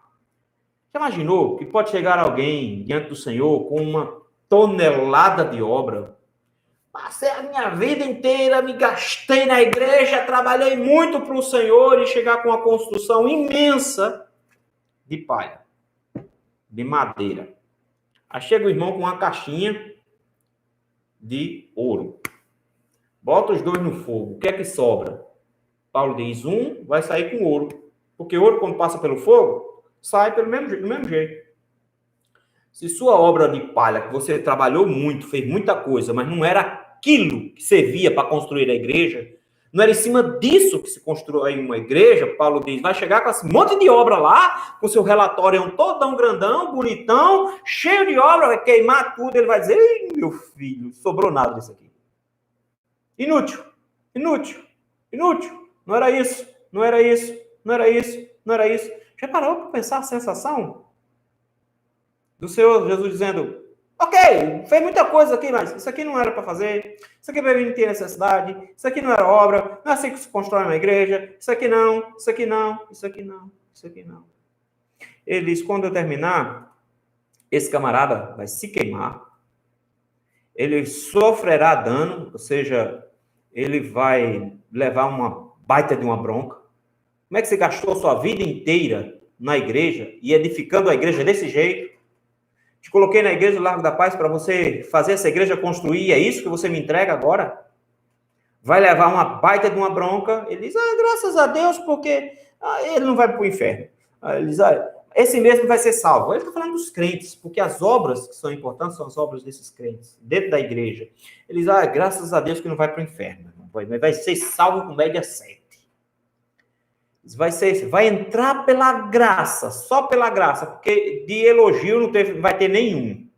já imaginou que pode chegar alguém diante do Senhor com uma tonelada de obra? Passei a minha vida inteira, me gastei na igreja, trabalhei muito para o Senhor e chegar com uma construção imensa de palha, de madeira. Aí chega o irmão com uma caixinha de ouro. Bota os dois no fogo. O que é que sobra? Paulo diz, um vai sair com ouro. Porque ouro, quando passa pelo fogo, sai do mesmo jeito. Se sua obra de palha, que você trabalhou muito, fez muita coisa, mas não era aquilo que servia para construir a igreja, não era em cima disso que se constrói uma igreja, Paulo diz, vai chegar com esse monte de obra lá, com seu relatório todão grandão, bonitão, cheio de obra, vai queimar tudo, ele vai dizer, ei, meu filho, sobrou nada disso aqui. Inútil, inútil, inútil. Não era isso, não era isso, não era isso, não era isso. Já parou para pensar a sensação do Senhor Jesus dizendo, ok, fez muita coisa aqui, mas isso aqui não era para fazer, isso aqui não tinha necessidade, isso aqui não era obra, não é assim que se constrói uma igreja, isso aqui não, isso aqui não, isso aqui não, isso aqui não. Ele diz, quando eu terminar, esse camarada vai se queimar, ele sofrerá dano, ou seja, ele vai levar uma baita de uma bronca. Como é que você gastou a sua vida inteira na igreja e edificando a igreja desse jeito? Te coloquei na igreja do Largo da Paz para você fazer essa igreja construir, é isso que você me entrega agora? Vai levar uma baita de uma bronca. Ele diz, graças a Deus, porque ele não vai para o inferno. Ele diz, esse mesmo vai ser salvo. Ele está falando dos crentes, porque as obras que são importantes são as obras desses crentes, dentro da igreja. Ele diz, graças a Deus que não vai para o inferno. Vai ser salvo com média 7. Vai entrar pela graça, só pela graça, porque de elogio não vai ter nenhum.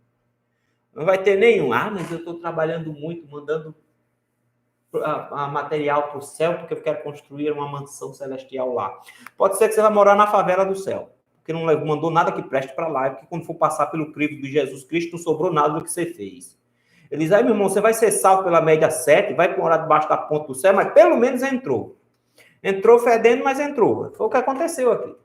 Não vai ter nenhum. Mas eu estou trabalhando muito, mandando material para o céu, porque eu quero construir uma mansão celestial lá. Pode ser que você vai morar na favela do céu, porque não mandou nada que preste para lá, porque quando for passar pelo crivo de Jesus Cristo, não sobrou nada do que você fez. Ele diz, aí, meu irmão, você vai ser salvo pela média 7, vai morar debaixo da ponta do céu, mas pelo menos entrou. Entrou fedendo, mas entrou. Foi o que aconteceu aqui.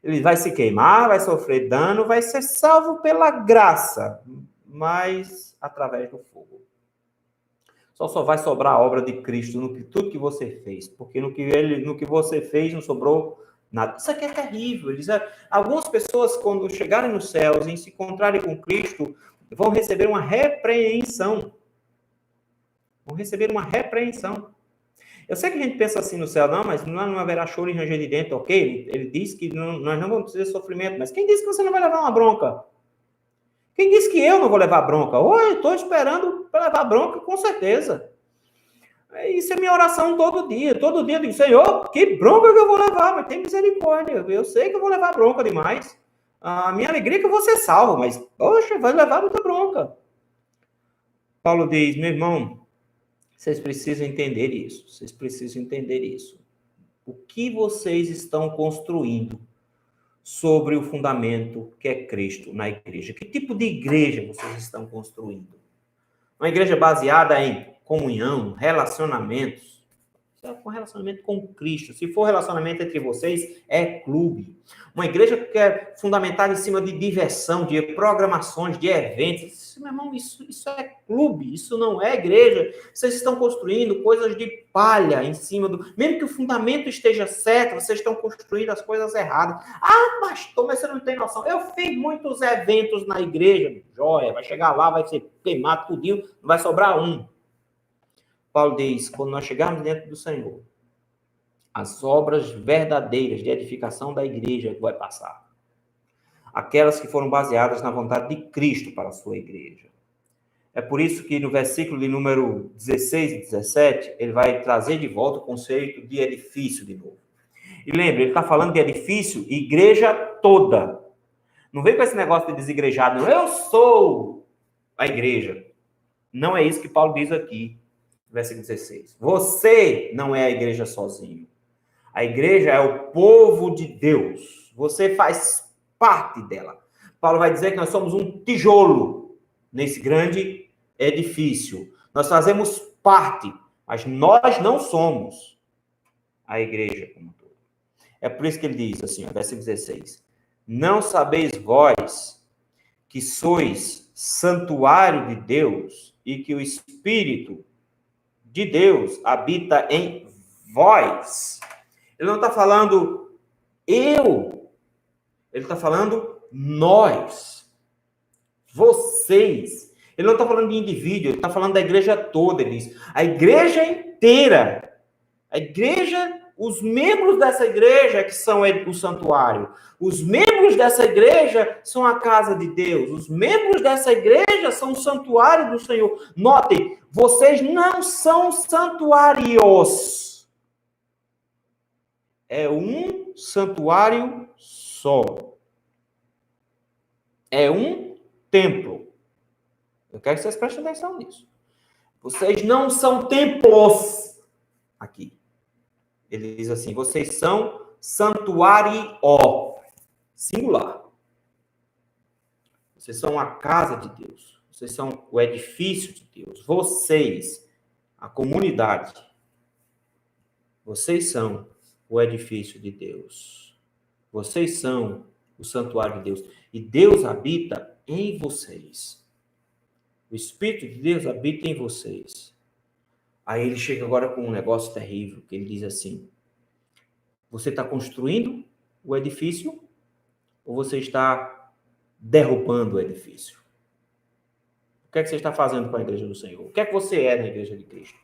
Ele vai se queimar, vai sofrer dano, vai ser salvo pela graça, mas através do fogo. Só vai sobrar a obra de Cristo no que tudo que você fez, porque no que você fez não sobrou nada. Isso aqui é terrível. Algumas pessoas, quando chegarem nos céus e se encontrarem com Cristo, vão receber uma repreensão. Vão receber uma repreensão. Eu sei que a gente pensa assim no céu, não, mas não haverá choro e ranger de dentro, ok? Ele diz que nós não vamos ter sofrimento, mas quem disse que você não vai levar uma bronca? Quem disse que eu não vou levar bronca? Eu estou esperando para levar bronca, com certeza. Isso é minha oração todo dia. Todo dia eu digo, Senhor, que bronca que eu vou levar, mas tem misericórdia. Eu sei que eu vou levar bronca demais. A minha alegria é que eu vou ser salvo, mas, poxa, vai levar muita bronca. Paulo diz, meu irmão, vocês precisam entender isso. Vocês precisam entender isso. O que vocês estão construindo sobre o fundamento que é Cristo na igreja? Que tipo de igreja vocês estão construindo? Uma igreja baseada em comunhão, relacionamentos. Com relacionamento com Cristo. Se for relacionamento entre vocês, é clube. Uma igreja que é fundamentada em cima de diversão, de programações, de eventos. Meu irmão, isso é clube, isso não é igreja. Vocês estão construindo coisas de palha em cima do... Mesmo que o fundamento esteja certo, vocês estão construindo as coisas erradas. Ah, pastor, mas você não tem noção. Eu fiz muitos eventos na igreja. Joia, vai chegar lá, vai ser queimado tudinho, não vai sobrar um. Paulo diz, quando nós chegarmos dentro do Senhor, as obras verdadeiras de edificação da igreja vai passar. Aquelas que foram baseadas na vontade de Cristo para a sua igreja. É por isso que no versículo de número 16 e 17, ele vai trazer de volta o conceito de edifício de novo. E lembre, ele está falando de edifício, igreja toda. Não vem com esse negócio de desigrejado, não. Eu sou a igreja. Não é isso que Paulo diz aqui. Versículo 16. Você não é a igreja sozinho. A igreja é o povo de Deus. Você faz parte dela. Paulo vai dizer que nós somos um tijolo nesse grande edifício. Nós fazemos parte, mas nós não somos a igreja como um todo. É por isso que ele diz assim, versículo 16. Não sabeis vós que sois santuário de Deus e que o Espírito de Deus habita em vós. Ele não está falando eu. Ele está falando nós. Vocês. Ele não está falando de indivíduo, ele está falando da igreja toda. Ele diz, a igreja inteira. A igreja, os membros dessa igreja que são o santuário. Os membros dessa igreja são a casa de Deus. Os membros dessa igreja são o santuário do Senhor. Notem, vocês não são santuários. É um santuário só. É um templo. Eu quero que vocês prestem atenção nisso. Vocês não são templos aqui. Ele diz assim, vocês são santuário, singular. Vocês são a casa de Deus. Vocês são o edifício de Deus. Vocês, a comunidade, vocês são o edifício de Deus. Vocês são o santuário de Deus. E Deus habita em vocês. O Espírito de Deus habita em vocês. Aí ele chega agora com um negócio terrível, que ele diz assim, você está construindo o edifício ou você está derrubando o edifício? O que é que você está fazendo com a igreja do Senhor? O que é que você é na igreja de Cristo?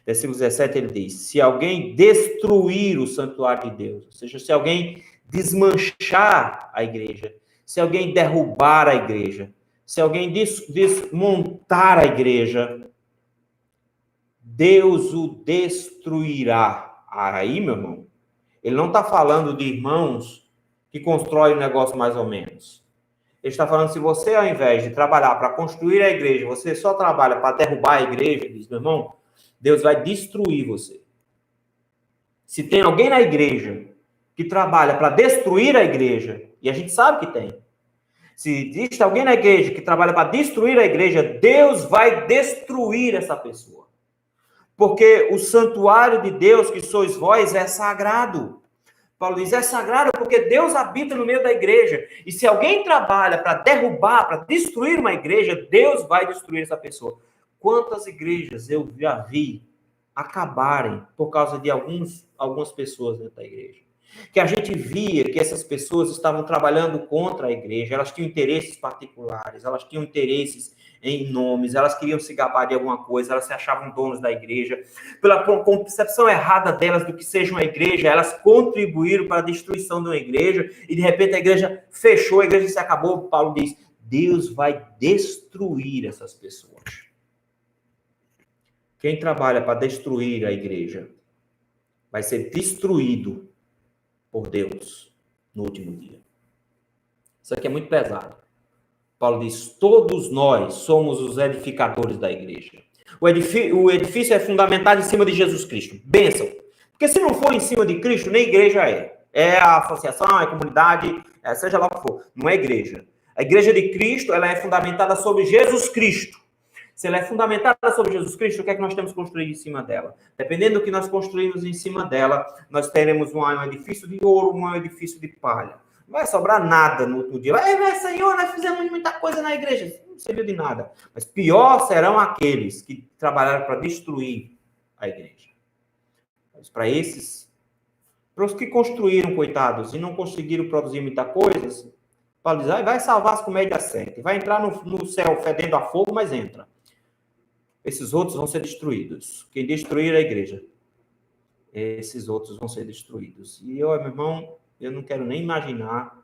Versículo 17 ele diz, se alguém destruir o santuário de Deus, ou seja, se alguém desmanchar a igreja, se alguém derrubar a igreja, se alguém desmontar a igreja, Deus o destruirá. Aí, meu irmão, ele não está falando de irmãos que constroem o negócio mais ou menos. Ele está falando, se você, ao invés de trabalhar para construir a igreja, você só trabalha para derrubar a igreja, ele diz, meu irmão, Deus vai destruir você. Se tem alguém na igreja que trabalha para destruir a igreja, e a gente sabe que tem. Se existe alguém na igreja que trabalha para destruir a igreja, Deus vai destruir essa pessoa. Porque o santuário de Deus, que sois vós, é sagrado. Paulo diz, é sagrado porque Deus habita no meio da igreja. E se alguém trabalha para derrubar, para destruir uma igreja, Deus vai destruir essa pessoa. Quantas igrejas eu já vi acabarem por causa de algumas pessoas dentro da igreja? Que a gente via que essas pessoas estavam trabalhando contra a igreja, elas tinham interesses particulares, elas tinham interesses em nomes, elas queriam se gabar de alguma coisa, elas se achavam donos da igreja. Pela concepção errada delas do que seja uma igreja, elas contribuíram para a destruição de uma igreja, e de repente a igreja fechou, a igreja se acabou. Paulo diz, Deus vai destruir essas pessoas. Quem trabalha para destruir a igreja vai ser destruído por Deus no último dia. Isso aqui é muito pesado. Paulo diz, todos nós somos os edificadores da igreja. O edifício é fundamentado em cima de Jesus Cristo. Bênção. Porque se não for em cima de Cristo, nem igreja é. É a associação, é a comunidade, seja lá o que for. Não é igreja. A igreja de Cristo, ela é fundamentada sobre Jesus Cristo. Se ela é fundamentada sobre Jesus Cristo, o que é que nós temos que construir em cima dela? Dependendo do que nós construímos em cima dela, nós teremos um edifício de ouro, um edifício de palha. Não vai sobrar nada no último dia. Senhor, nós fizemos muita coisa na igreja. Não serviu de nada. Mas pior serão aqueles que trabalharam para destruir a igreja. Mas para esses, para os que construíram, coitados, e não conseguiram produzir muita coisa, Paulo diz, vai salvar as comédias certas. Vai entrar no céu fedendo a fogo, mas entra. Esses outros vão ser destruídos. Quem destruir a igreja, esses outros vão ser destruídos. E eu, meu irmão, eu não quero nem imaginar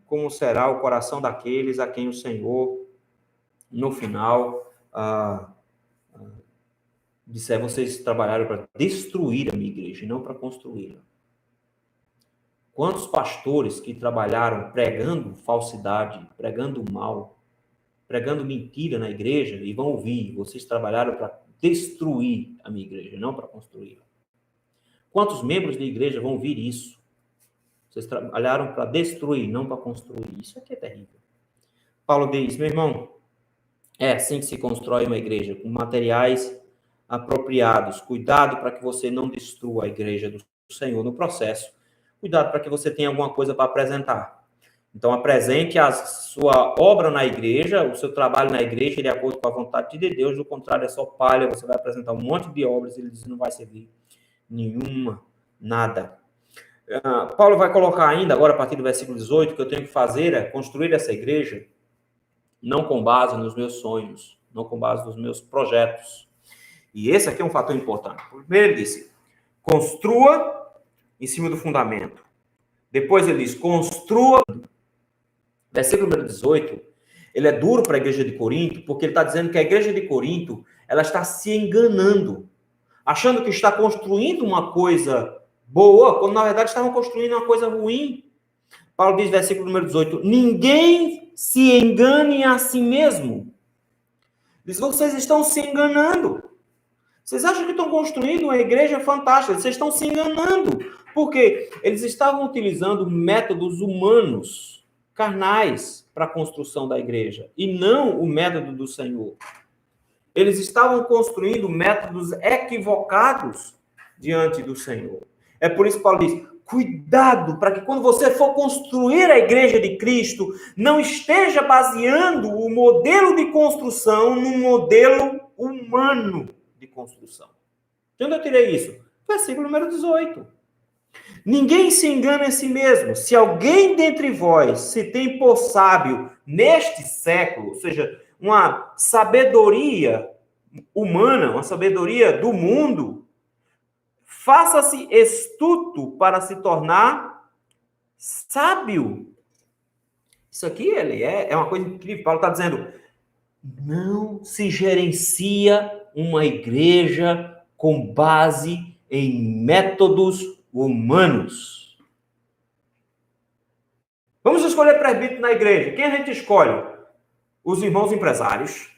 como será o coração daqueles a quem o Senhor, no final, disser, vocês trabalharam para destruir a minha igreja, e não para construí-la. Quantos pastores que trabalharam pregando falsidade, pregando mal, pregando mentira na igreja, e vão ouvir, vocês trabalharam para destruir a minha igreja, não para construí-la. Quantos membros da igreja vão ouvir isso? Vocês trabalharam para destruir, não para construir. Isso aqui é terrível. Paulo diz, meu irmão, é assim que se constrói uma igreja, com materiais apropriados. Cuidado para que você não destrua a igreja do Senhor no processo. Cuidado para que você tenha alguma coisa para apresentar. Então, apresente a sua obra na igreja, o seu trabalho na igreja, de acordo com a vontade de Deus. Do contrário, é só palha. Você vai apresentar um monte de obras e ele diz, não vai servir nenhuma, nada. Paulo vai colocar ainda, agora a partir do versículo 18, que eu tenho que fazer é construir essa igreja não com base nos meus sonhos, não com base nos meus projetos. E esse aqui é um fator importante. Primeiro ele disse, construa em cima do fundamento. Depois ele diz, construa. Versículo número 18, ele é duro para a igreja de Corinto, porque ele está dizendo que a igreja de Corinto, ela está se enganando, achando que está construindo uma coisa boa, quando na verdade estavam construindo uma coisa ruim. Paulo diz, versículo número 18, ninguém se engane a si mesmo. Diz, vocês estão se enganando. Vocês acham que estão construindo uma igreja fantástica, vocês estão se enganando. Por quê? Eles estavam utilizando métodos humanos, carnais, para a construção da igreja, e não o método do Senhor. Eles estavam construindo métodos equivocados diante do Senhor. É por isso que Paulo diz, cuidado para que quando você for construir a igreja de Cristo, não esteja baseando o modelo de construção no modelo humano de construção. De onde eu tirei isso? Versículo número 18. Ninguém se engana a si mesmo. Se alguém dentre vós se tem por sábio neste século, ou seja, uma sabedoria humana, uma sabedoria do mundo, faça-se astuto para se tornar sábio. Isso aqui ele é uma coisa incrível. Paulo está dizendo, não se gerencia uma igreja com base em métodos humanos. Vamos escolher presbítero na igreja. Quem a gente escolhe? Os irmãos empresários.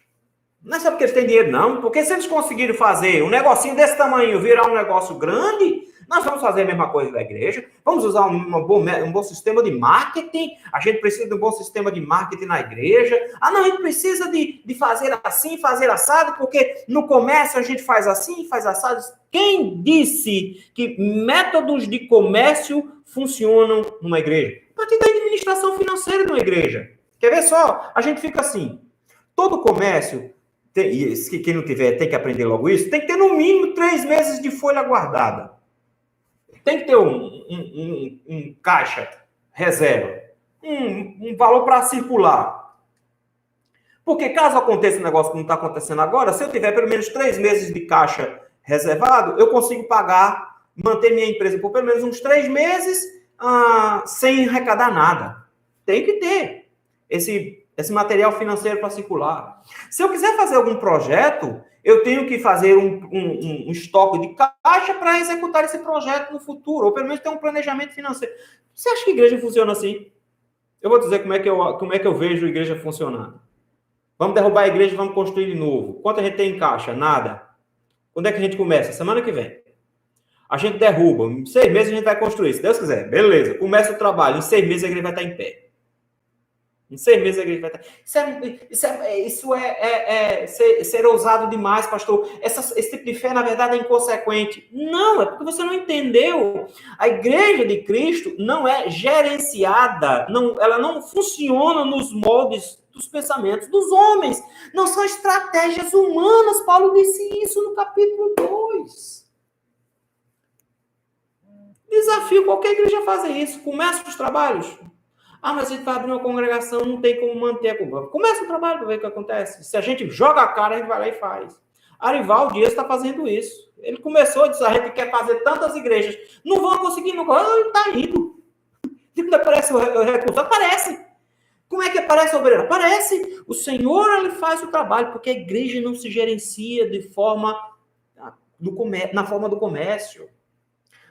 Não é só porque eles têm dinheiro, não. Porque se eles conseguirem fazer um negocinho desse tamanho virar um negócio grande, Nós vamos fazer a mesma coisa da igreja, vamos usar um bom sistema de marketing, a gente precisa de um bom sistema de marketing na igreja. Ah, não, a gente precisa de fazer assim, fazer assado, porque no comércio a gente faz assim, faz assado. Quem disse que métodos de comércio funcionam numa igreja? A partir da administração financeira de uma igreja. Quer ver só? A gente fica assim, todo comércio... E quem não tiver tem que aprender logo isso, tem que ter no mínimo 3 meses de folha guardada. Tem que ter um caixa reserva, um valor para circular. Porque caso aconteça um negócio que não está acontecendo agora, se eu tiver pelo menos 3 meses de caixa reservado, eu consigo pagar, manter minha empresa por pelo menos uns 3 meses sem arrecadar nada. Tem que ter esse material financeiro para circular. Se eu quiser fazer algum projeto, eu tenho que fazer um estoque de caixa para executar esse projeto no futuro, ou pelo menos ter um planejamento financeiro. Você acha que a igreja funciona assim? Eu vou dizer como é que eu vejo a igreja funcionando. Vamos derrubar a igreja e vamos construir de novo. Quanto a gente tem em caixa? Nada. Quando é que a gente começa? Semana que vem. A gente derruba. Em 6 meses a gente vai construir, se Deus quiser. Beleza. Começa o trabalho. Em 6 meses a igreja vai estar em pé. Em 6 meses a igreja vai estar... Isso é ser ousado demais, pastor. Esse tipo de fé, na verdade, é inconsequente. Não, é porque você não entendeu. A igreja de Cristo não é gerenciada, ela não funciona nos moldes dos pensamentos dos homens. Não são estratégias humanas. Paulo disse isso no capítulo 2. Desafio qualquer igreja a fazer isso. Começa os trabalhos. Ah, mas a gente vai abrir uma congregação, não tem como manter a congregação. Começa o trabalho para ver o que acontece. Se a gente joga a cara, a gente vai lá e faz. Arival Dias está fazendo isso. Ele começou, disse, a gente quer fazer tantas igrejas. Não vão conseguir, não. Ele está indo. Tipo, aparece o recurso. Aparece. Como é que aparece a obreira? Aparece. O Senhor, ele faz o trabalho, porque a igreja não se gerencia na forma do comércio.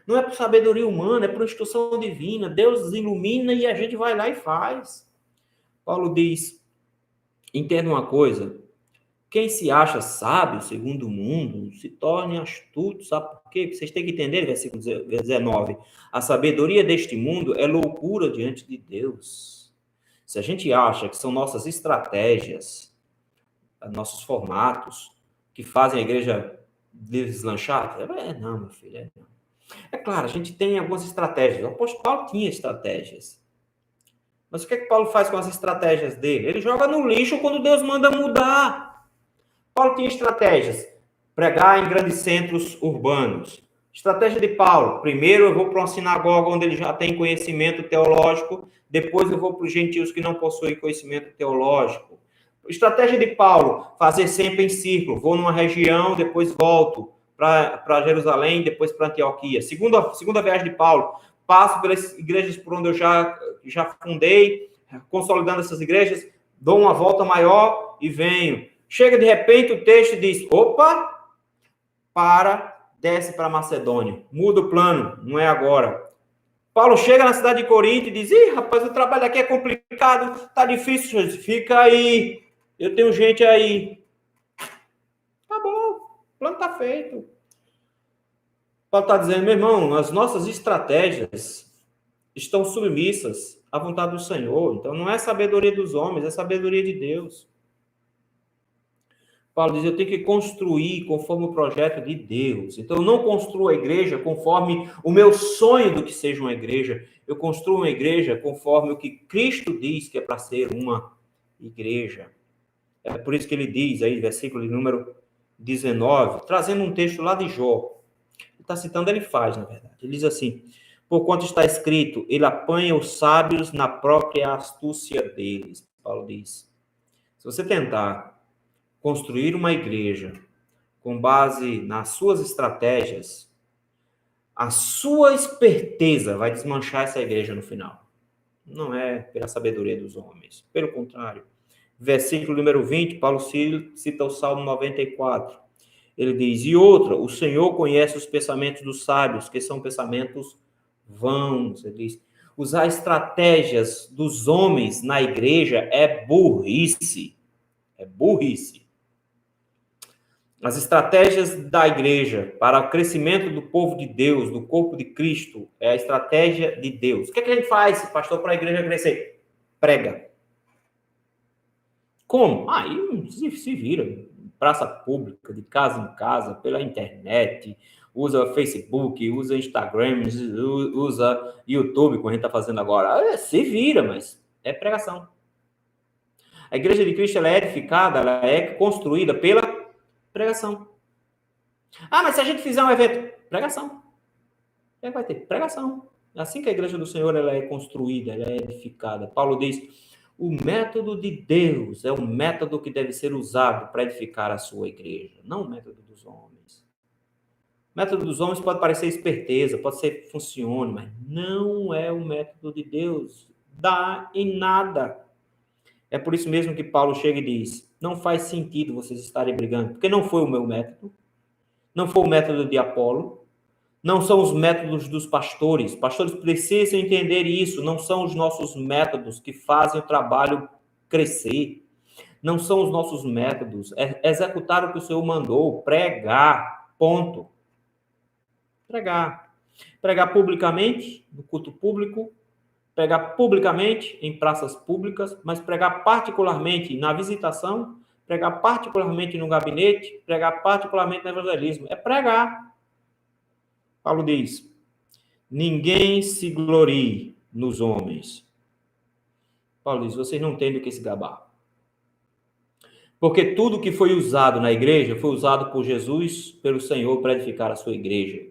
Não é por sabedoria humana, é por instrução divina. Deus ilumina e a gente vai lá e faz. Paulo diz, entenda uma coisa, quem se acha sábio, segundo o mundo, se torne astuto. Sabe por quê? Vocês têm que entender, versículo 19. A sabedoria deste mundo é loucura diante de Deus. Se a gente acha que são nossas estratégias, nossos formatos, que fazem a igreja deslanchar, não, meu filho, não. É claro, a gente tem algumas estratégias. O apóstolo Paulo tinha estratégias. Mas o que é que Paulo faz com as estratégias dele? Ele joga no lixo quando Deus manda mudar. Paulo tinha estratégias. Pregar em grandes centros urbanos. Estratégia de Paulo. Primeiro eu vou para uma sinagoga onde ele já tem conhecimento teológico. Depois eu vou para os gentios que não possuem conhecimento teológico. Estratégia de Paulo. Fazer sempre em círculo. Vou numa região, depois volto para Jerusalém, depois para Antioquia. Segunda viagem de Paulo, passo pelas igrejas por onde eu já fundei, consolidando essas igrejas, dou uma volta maior e venho. Chega de repente o texto diz, opa, desce para Macedônia, muda o plano, não é agora. Paulo chega na cidade de Corinto e diz, rapaz, o trabalho aqui é complicado, tá difícil, fica aí, eu tenho gente aí. Tá bom. O plano está feito. Paulo está dizendo, meu irmão, as nossas estratégias estão submissas à vontade do Senhor. Então, não é sabedoria dos homens, é sabedoria de Deus. Paulo diz, eu tenho que construir conforme o projeto de Deus. Então, eu não construo a igreja conforme o meu sonho do que seja uma igreja. Eu construo uma igreja conforme o que Cristo diz que é para ser uma igreja. É por isso que ele diz aí, versículo de número 19, trazendo um texto lá de Jó. Ele está citando, ele faz, na verdade. Ele diz assim, porquanto está escrito, ele apanha os sábios na própria astúcia deles. Paulo diz, se você tentar construir uma igreja com base nas suas estratégias, a sua esperteza vai desmanchar essa igreja no final. Não é pela sabedoria dos homens. Pelo contrário. Versículo número 20, Paulo cita o Salmo 94. Ele diz, e outra, o Senhor conhece os pensamentos dos sábios, que são pensamentos vãos. Ele diz, usar estratégias dos homens na igreja é burrice. É burrice. As estratégias da igreja para o crescimento do povo de Deus, do corpo de Cristo, é a estratégia de Deus. O que é que a gente faz, pastor, para a igreja crescer? Prega. Como? Aí se vira. Praça pública, de casa em casa, pela internet, usa Facebook, usa Instagram, usa YouTube, como a gente está fazendo agora. Se vira, mas é pregação. A igreja de Cristo ela é edificada, ela é construída pela pregação. Mas se a gente fizer um evento, pregação. Vai ter pregação. É assim que a igreja do Senhor ela é construída, ela é edificada. Paulo diz, o método de Deus é o método que deve ser usado para edificar a sua igreja, não o método dos homens. O método dos homens pode parecer esperteza, pode ser funcione, mas não é o método de Deus. Dá em nada. É por isso mesmo que Paulo chega e diz, não faz sentido vocês estarem brigando, porque não foi o meu método, não foi o método de Apolo, não são os métodos dos pastores. Pastores precisam entender isso. Não são os nossos métodos que fazem o trabalho crescer. Não são os nossos métodos. É executar o que o Senhor mandou. Pregar. Ponto. Pregar. Pregar publicamente, no culto público. Pregar publicamente em praças públicas. Mas pregar particularmente na visitação. Pregar particularmente no gabinete. Pregar particularmente no evangelismo. É pregar. Paulo diz, ninguém se glorie nos homens. Paulo diz, vocês não têm do que se gabar. Porque tudo que foi usado na igreja foi usado por Jesus, pelo Senhor, para edificar a sua igreja.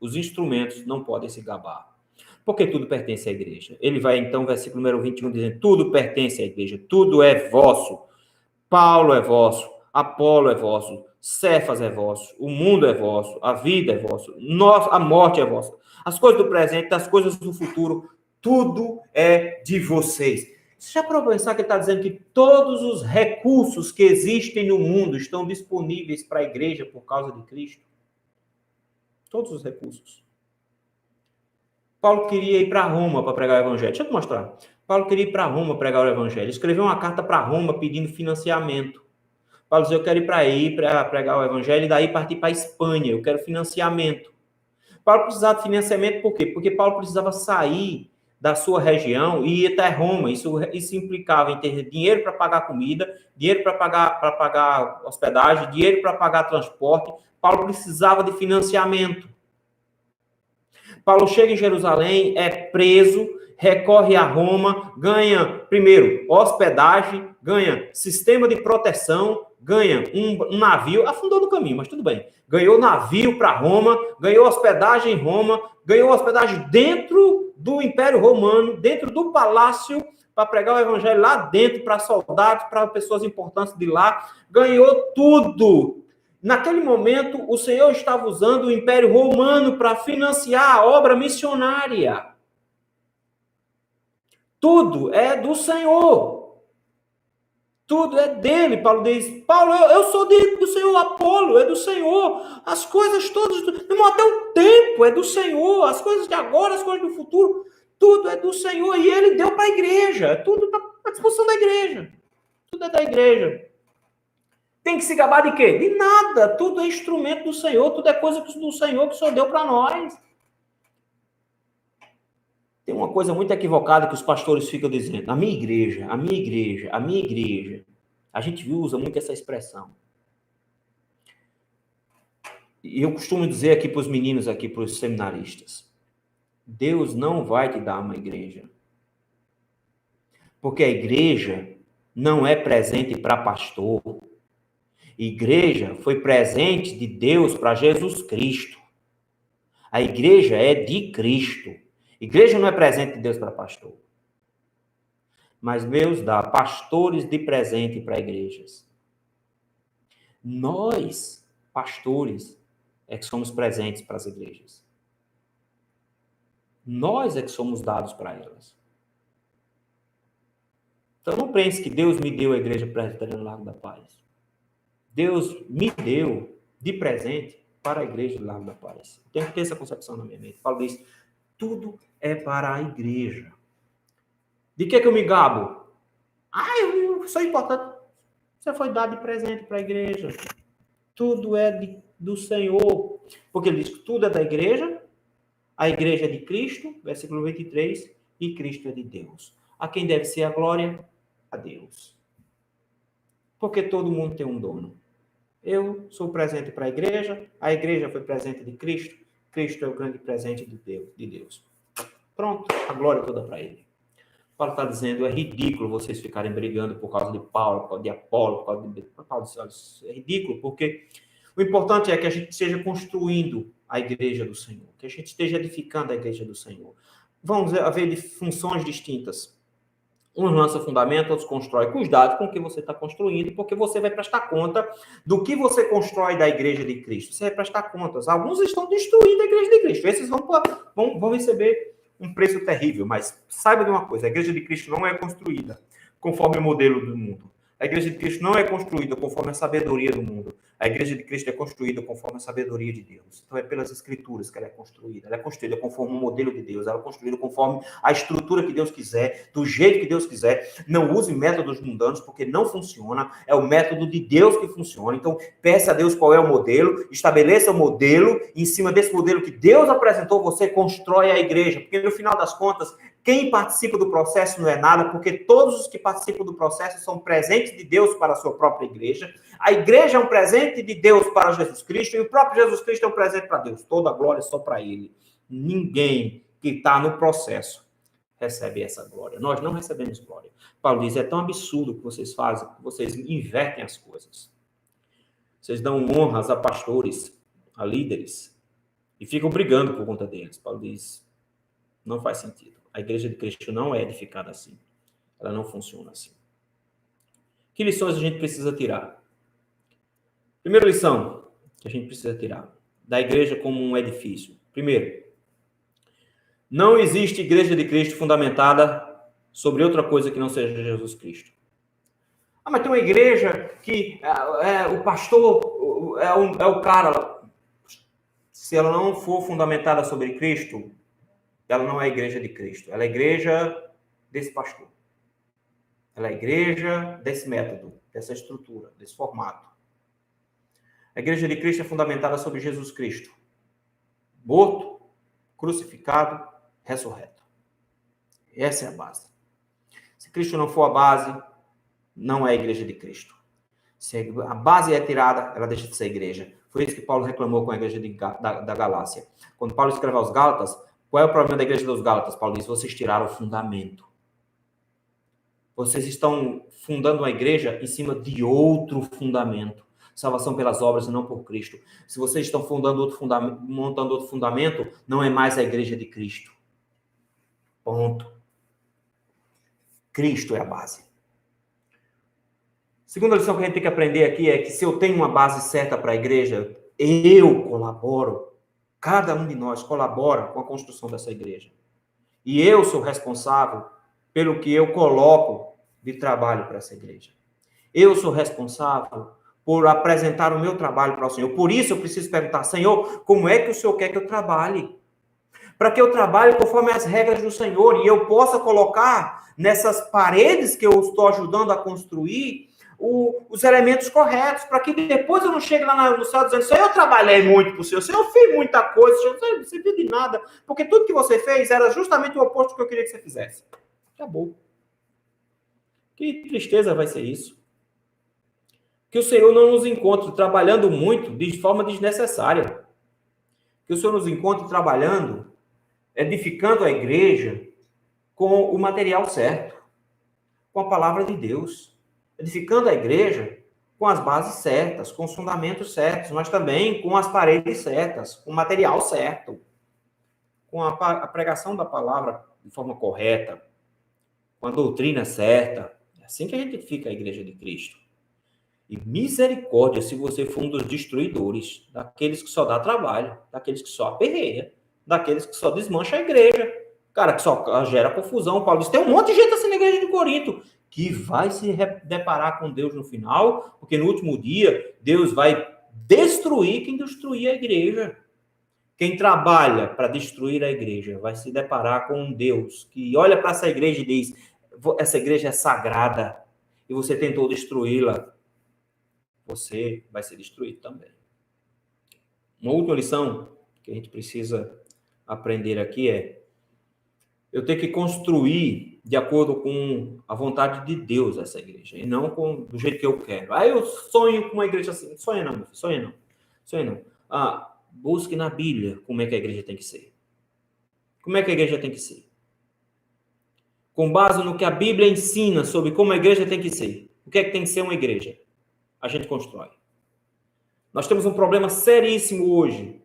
Os instrumentos não podem se gabar. Porque tudo pertence à igreja. Ele vai, então, versículo número 21, dizendo, tudo pertence à igreja, tudo é vosso. Paulo é vosso, Apolo é vosso, Cefas é vosso, o mundo é vosso, a vida é vosso, a morte é vossa. As coisas do presente, as coisas do futuro, tudo é de vocês. Você já parou para pensar que ele está dizendo que todos os recursos que existem no mundo estão disponíveis para a igreja por causa de Cristo? Todos os recursos. Paulo queria ir para Roma para pregar o evangelho. Deixa eu te mostrar. Paulo queria ir para Roma pregar o evangelho. Escreveu uma carta para Roma pedindo financiamento. Paulo dizia, eu quero ir para pregar o evangelho e daí partir para a Espanha. Eu quero financiamento. Paulo precisava de financiamento por quê? Porque Paulo precisava sair da sua região e ir até Roma. Isso implicava em ter dinheiro para pagar comida, dinheiro para pagar hospedagem, dinheiro para pagar transporte. Paulo precisava de financiamento. Paulo chega em Jerusalém, é preso, recorre a Roma, ganha, primeiro, hospedagem, ganha sistema de proteção, ganha um navio, afundou no caminho, mas tudo bem. Ganhou navio para Roma, ganhou hospedagem em Roma, ganhou hospedagem dentro do Império Romano, dentro do palácio, para pregar o evangelho lá dentro, para soldados, para pessoas importantes de lá, ganhou tudo. Naquele momento, o Senhor estava usando o Império Romano para financiar a obra missionária. Tudo é do Senhor. Tudo é dele. Paulo diz, Paulo, eu sou do Senhor. Apolo é do Senhor. As coisas todas, até o tempo é do Senhor. As coisas de agora, as coisas do futuro, tudo é do Senhor. E ele deu para a igreja. Tudo está à disposição da igreja. Tudo é da igreja. Tem que se gabar de quê? De nada. Tudo é instrumento do Senhor, tudo é coisa do Senhor que o Senhor deu para nós. Tem uma coisa muito equivocada que os pastores ficam dizendo. A minha igreja, a minha igreja, a minha igreja. A gente usa muito essa expressão. E eu costumo dizer aqui para os meninos, aqui para os seminaristas. Deus não vai te dar uma igreja. Porque a igreja não é presente para pastor. Igreja foi presente de Deus para Jesus Cristo. A igreja é de Cristo. Igreja não é presente de Deus para pastor. Mas Deus dá pastores de presente para igrejas. Nós, pastores, é que somos presentes para as igrejas. Nós é que somos dados para elas. Então não pense que Deus me deu a igreja presbiteriana Largo da Paz. Deus me deu de presente para a igreja do Largo da Paz. Tem que ter essa concepção na minha mente. Paulo diz, tudo é para a igreja. De que eu me gabo? Eu sou importante. Você foi dado de presente para a igreja. Tudo é do Senhor. Porque ele diz que tudo é da igreja, a igreja é de Cristo, versículo 23, e Cristo é de Deus. A quem deve ser a glória? A Deus. Porque todo mundo tem um dono. Eu sou presente para a igreja foi presente de Cristo, Cristo é o grande presente de Deus. Pronto, a glória toda para ele. Paulo está dizendo, é ridículo vocês ficarem brigando por causa de Paulo, por causa de Apolo, por causa de Paulo. É ridículo, porque o importante é que a gente esteja construindo a igreja do Senhor, que a gente esteja edificando a igreja do Senhor. Vamos haver funções distintas. Uns lançam fundamento, outros constroem. Cuidado com o que você está construindo, porque você vai prestar conta do que você constrói da igreja de Cristo. Você vai prestar contas. Alguns estão destruindo a igreja de Cristo. Esses vão receber um preço terrível. Mas saiba de uma coisa, a igreja de Cristo não é construída conforme o modelo do mundo. A igreja de Cristo não é construída conforme a sabedoria do mundo. A igreja de Cristo é construída conforme a sabedoria de Deus. Então é pelas escrituras que ela é construída. Ela é construída conforme o modelo de Deus. Ela é construída conforme a estrutura que Deus quiser, do jeito que Deus quiser. Não use métodos mundanos, porque não funciona. É o método de Deus que funciona. Então peça a Deus qual é o modelo, estabeleça o modelo, e em cima desse modelo que Deus apresentou, você constrói a igreja. Porque no final das contas, quem participa do processo não é nada, porque todos os que participam do processo são presentes de Deus para a sua própria igreja. A igreja é um presente de Deus para Jesus Cristo, e o próprio Jesus Cristo é um presente para Deus. Toda a glória é só para ele. Ninguém que está no processo recebe essa glória. Nós não recebemos glória. Paulo diz, é tão absurdo o que vocês fazem, que vocês invertem as coisas. Vocês dão honras a pastores, a líderes, e ficam brigando por conta deles. Paulo diz, não faz sentido. A igreja de Cristo não é edificada assim. Ela não funciona assim. Que lições a gente precisa tirar? Primeira lição que a gente precisa tirar da igreja como um edifício. Primeiro, não existe igreja de Cristo fundamentada sobre outra coisa que não seja Jesus Cristo. Ah, mas tem uma igreja que o pastor é o cara. Se ela não for fundamentada sobre Cristo, ela não é a igreja de Cristo. Ela é a igreja desse pastor. Ela é a igreja desse método, dessa estrutura, desse formato. A igreja de Cristo é fundamentada sobre Jesus Cristo. Morto, crucificado, ressurreto. Essa é a base. Se Cristo não for a base, não é a igreja de Cristo. Se a base é tirada, ela deixa de ser igreja. Foi isso que Paulo reclamou com a igreja da Galácia. Quando Paulo escreve aos Gálatas, qual é o problema da igreja dos Gálatas? Paulo diz, vocês tiraram o fundamento. Vocês estão fundando uma igreja em cima de outro fundamento. Salvação pelas obras e não por Cristo. Se vocês estão montando outro fundamento, não é mais a igreja de Cristo. Ponto. Cristo é a base. Segunda lição que a gente tem que aprender aqui é que se eu tenho uma base certa para a igreja, eu colaboro. Cada um de nós colabora com a construção dessa igreja. E eu sou responsável pelo que eu coloco de trabalho para essa igreja. Eu sou responsável por apresentar o meu trabalho para o Senhor. Por isso eu preciso perguntar, Senhor, como é que o Senhor quer que eu trabalhe? Para que eu trabalhe conforme as regras do Senhor e eu possa colocar nessas paredes que eu estou ajudando a construir os elementos corretos, para que depois eu não chegue lá no céu dizendo, Senhor, eu trabalhei muito para o Senhor, eu fiz muita coisa, Senhor, você não viu de nada, porque tudo que você fez era justamente o oposto do que eu queria que você fizesse. Acabou. Que tristeza vai ser isso. Que o Senhor não nos encontre trabalhando muito de forma desnecessária. Que o Senhor nos encontre trabalhando, edificando a igreja com o material certo, com a palavra de Deus. Edificando a igreja com as bases certas, com os fundamentos certos, mas também com as paredes certas, com o material certo, com a pregação da palavra de forma correta, com a doutrina certa. É assim que a gente edifica a igreja de Cristo. E misericórdia se você for um dos destruidores, daqueles que só dá trabalho, daqueles que só aperreia, daqueles que só desmancha a igreja, cara, que só gera confusão. Paulo diz, tem um monte de gente assim na igreja de Corinto, que vai se deparar com Deus no final, porque no último dia, Deus vai destruir quem destruir a igreja. Quem trabalha para destruir a igreja vai se deparar com um Deus que olha para essa igreja e diz, essa igreja é sagrada, e você tentou destruí-la. você vai ser destruído também. Uma última lição que a gente precisa aprender aqui é: eu tenho que construir de acordo com a vontade de Deus essa igreja, e não do jeito que eu quero. Eu sonho com uma igreja assim. Sonha não, meu filho, sonha não. Sonha não. Busque na Bíblia como é que a igreja tem que ser. Como é que a igreja tem que ser? Com base no que a Bíblia ensina sobre como a igreja tem que ser. O que é que tem que ser uma igreja? A gente constrói. Nós temos um problema seríssimo hoje,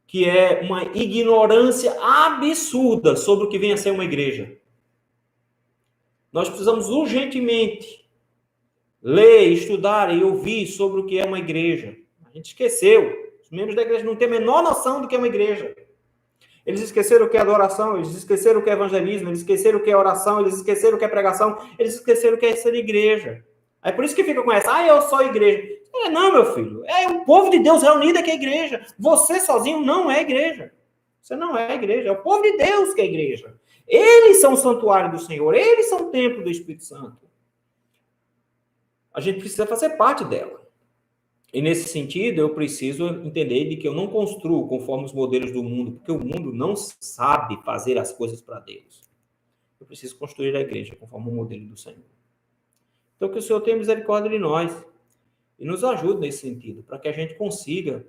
que é uma ignorância absurda sobre o que vem a ser uma igreja. Nós precisamos urgentemente ler, estudar e ouvir sobre o que é uma igreja. A gente esqueceu. Os membros da igreja não têm a menor noção do que é uma igreja. Eles esqueceram o que é adoração, eles esqueceram o que é evangelismo, eles esqueceram o que é oração, eles esqueceram o que é pregação, eles esqueceram o que é ser igreja. É por isso que fica com essa: eu sou igreja. Não, meu filho, é o povo de Deus reunido que é igreja. Você sozinho não é igreja. Você não é igreja, é o povo de Deus que é igreja. Eles são o santuário do Senhor, eles são o templo do Espírito Santo. A gente precisa fazer parte dela. E nesse sentido, eu preciso entender de que eu não construo conforme os modelos do mundo, porque o mundo não sabe fazer as coisas para Deus. Eu preciso construir a igreja conforme o modelo do Senhor. Então, que o Senhor tenha misericórdia de nós e nos ajude nesse sentido, para que a gente consiga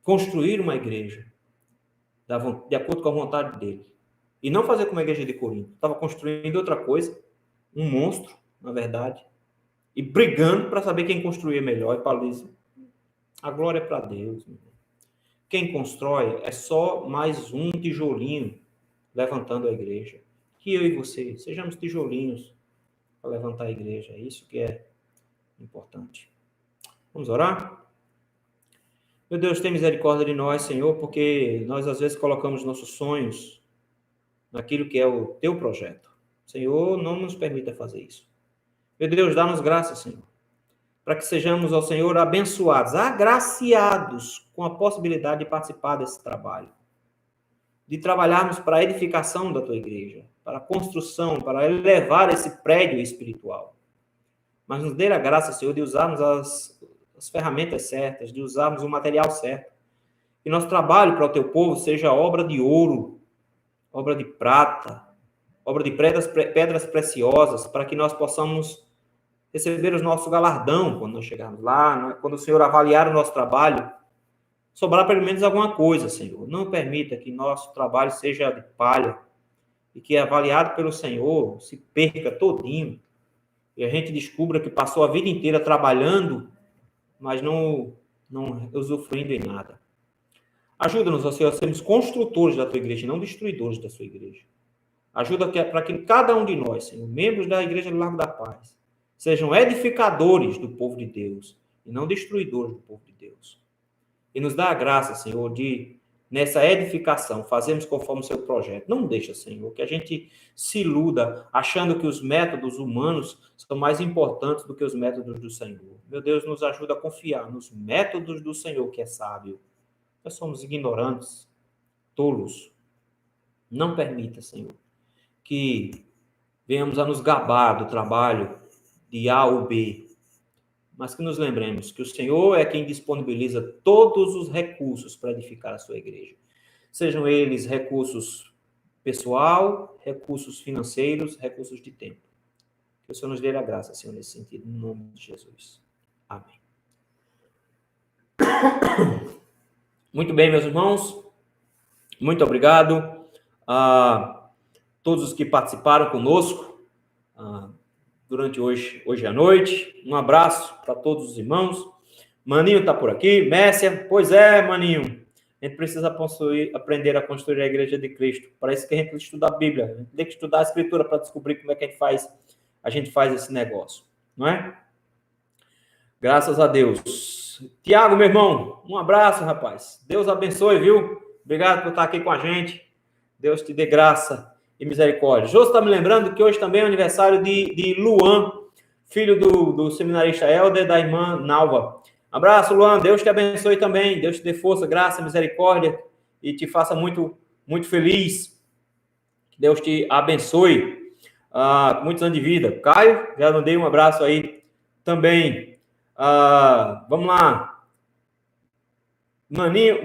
construir uma igreja de acordo com a vontade dele. E não fazer como a igreja de Corinto. Estava construindo outra coisa, um monstro, na verdade, e brigando para saber quem construía melhor. E Paulo diz: a glória é para Deus. Meu irmão. Quem constrói é só mais um tijolinho levantando a igreja. Que eu e você sejamos tijolinhos para levantar a igreja. É isso que é importante. Vamos orar? Meu Deus, tem misericórdia de nós, Senhor, porque nós às vezes colocamos nossos sonhos naquilo que é o teu projeto. Senhor, não nos permita fazer isso. Meu Deus, dá-nos graça, Senhor, para que sejamos, ao Senhor, abençoados, agraciados com a possibilidade de participar desse trabalho, de trabalharmos para a edificação da tua igreja, para a construção, para elevar esse prédio espiritual. Mas nos dê a graça, Senhor, de usarmos as ferramentas certas, de usarmos o material certo. Que nosso trabalho para o teu povo seja obra de ouro, obra de prata, obra de pedras preciosas, para que nós possamos receber o nosso galardão quando nós chegarmos lá, quando o Senhor avaliar o nosso trabalho, sobrar pelo menos alguma coisa, Senhor. Não permita que nosso trabalho seja de palha e que, avaliado pelo Senhor, se perca todinho e a gente descubra que passou a vida inteira trabalhando, mas não usufruindo em nada. Ajuda-nos, ó Senhor, a sermos construtores da tua igreja, não destruidores da sua igreja. Ajuda para que cada um de nós, Senhor, membros da Igreja do Largo da Paz, sejam edificadores do povo de Deus e não destruidores do povo de Deus. E nos dá a graça, Senhor, de, nessa edificação, fazermos conforme o seu projeto. Não deixa, Senhor, que a gente se iluda achando que os métodos humanos são mais importantes do que os métodos do Senhor. Meu Deus, nos ajuda a confiar nos métodos do Senhor, que é sábio. Nós somos ignorantes, tolos. Não permita, Senhor, que venhamos a nos gabar do trabalho de A ou B, mas que nos lembremos que o Senhor é quem disponibiliza todos os recursos para edificar a sua igreja. Sejam eles recursos pessoal, recursos financeiros, recursos de tempo. Que o Senhor nos dê a graça, Senhor, nesse sentido, no nome de Jesus. Amém. Muito bem, meus irmãos. Muito obrigado a todos os que participaram conosco durante hoje à noite. Um abraço para todos os irmãos. Maninho está por aqui. Mércia, pois é, Maninho. A gente precisa aprender a construir a igreja de Cristo. Para isso que a gente tem que estudar a Bíblia. A gente tem que estudar a Escritura para descobrir como é que a gente faz esse negócio. Não é? Graças a Deus. Tiago, meu irmão, um abraço, rapaz. Deus abençoe, viu? Obrigado por estar aqui com a gente. Deus te dê graça e misericórdia. Jô está me lembrando que hoje também é aniversário de Luan, filho do seminarista Helder, da irmã Nalva. Abraço, Luan. Deus te abençoe também. Deus te dê força, graça, misericórdia e te faça muito, muito feliz. Deus te abençoe. Muitos anos de vida. Caio, já mandei um abraço aí também. Vamos lá.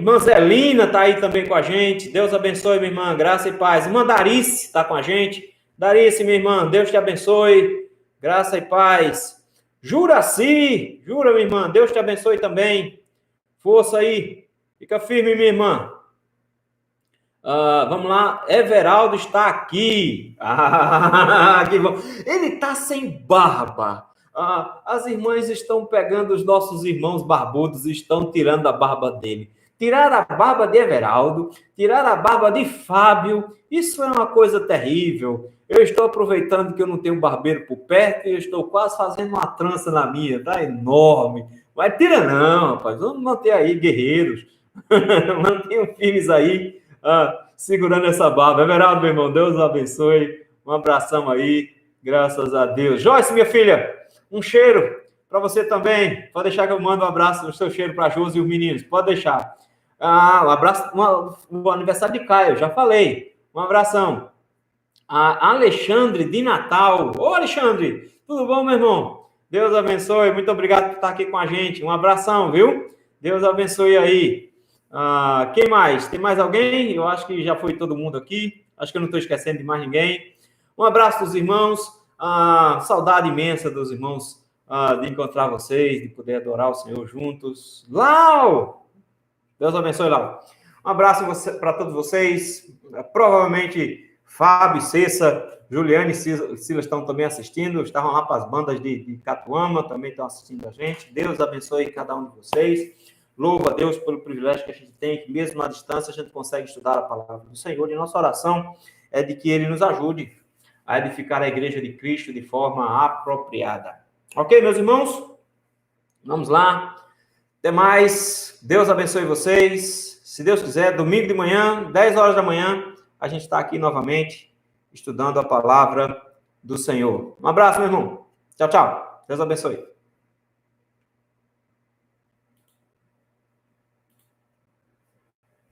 Manzelina está aí também com a gente. Deus abençoe, minha irmã. Graça e paz. Irmã Darice está com a gente. Darice, minha irmã, Deus te abençoe. Graça e paz. Juraci, jura, minha irmã, Deus te abençoe também. Força aí. Fica firme, minha irmã. Vamos lá. Everaldo está aqui. Que bom. Ele está sem barba. As irmãs estão pegando os nossos irmãos barbudos e estão tirando a barba dele. Tirar a barba de Everaldo, tirar a barba de Fábio, isso é uma coisa terrível. Eu estou aproveitando que eu não tenho barbeiro por perto e eu estou quase fazendo uma trança na minha, tá enorme. Mas tira não, rapaz, vamos manter aí, guerreiros. Mantenham firmes aí, segurando essa barba. Everaldo, meu irmão, Deus abençoe. Um abração aí, graças a Deus. Joyce, minha filha, um cheiro para você também. Pode deixar que eu mando um abraço, o seu cheiro para a Josi e os meninos. Pode deixar. Um abraço, o aniversário de Caio, já falei. Um abração. Alexandre de Natal. Ô, Alexandre, tudo bom, meu irmão? Deus abençoe. Muito obrigado por estar aqui com a gente. Um abração, viu? Deus abençoe aí. Quem mais? Tem mais alguém? Eu acho que já foi todo mundo aqui. Acho que eu não estou esquecendo de mais ninguém. Um abraço dos irmãos. Saudade imensa dos irmãos de encontrar vocês, de poder adorar o Senhor juntos. Lau! Deus abençoe, Lau. Um abraço para todos vocês. Provavelmente Fábio, Cessa, Juliane e Silas estão também assistindo. Estavam lá para as bandas de Catuama, também estão assistindo a gente. Deus abençoe cada um de vocês. Louvo a Deus pelo privilégio que a gente tem, que mesmo à distância a gente consegue estudar a palavra do Senhor. E nossa oração é de que Ele nos ajude a edificar a igreja de Cristo de forma apropriada. Ok, meus irmãos? Vamos lá. Até mais. Deus abençoe vocês. Se Deus quiser, domingo de manhã, 10 horas da manhã, a gente está aqui novamente, estudando a palavra do Senhor. Um abraço, meu irmão. Tchau, tchau. Deus abençoe.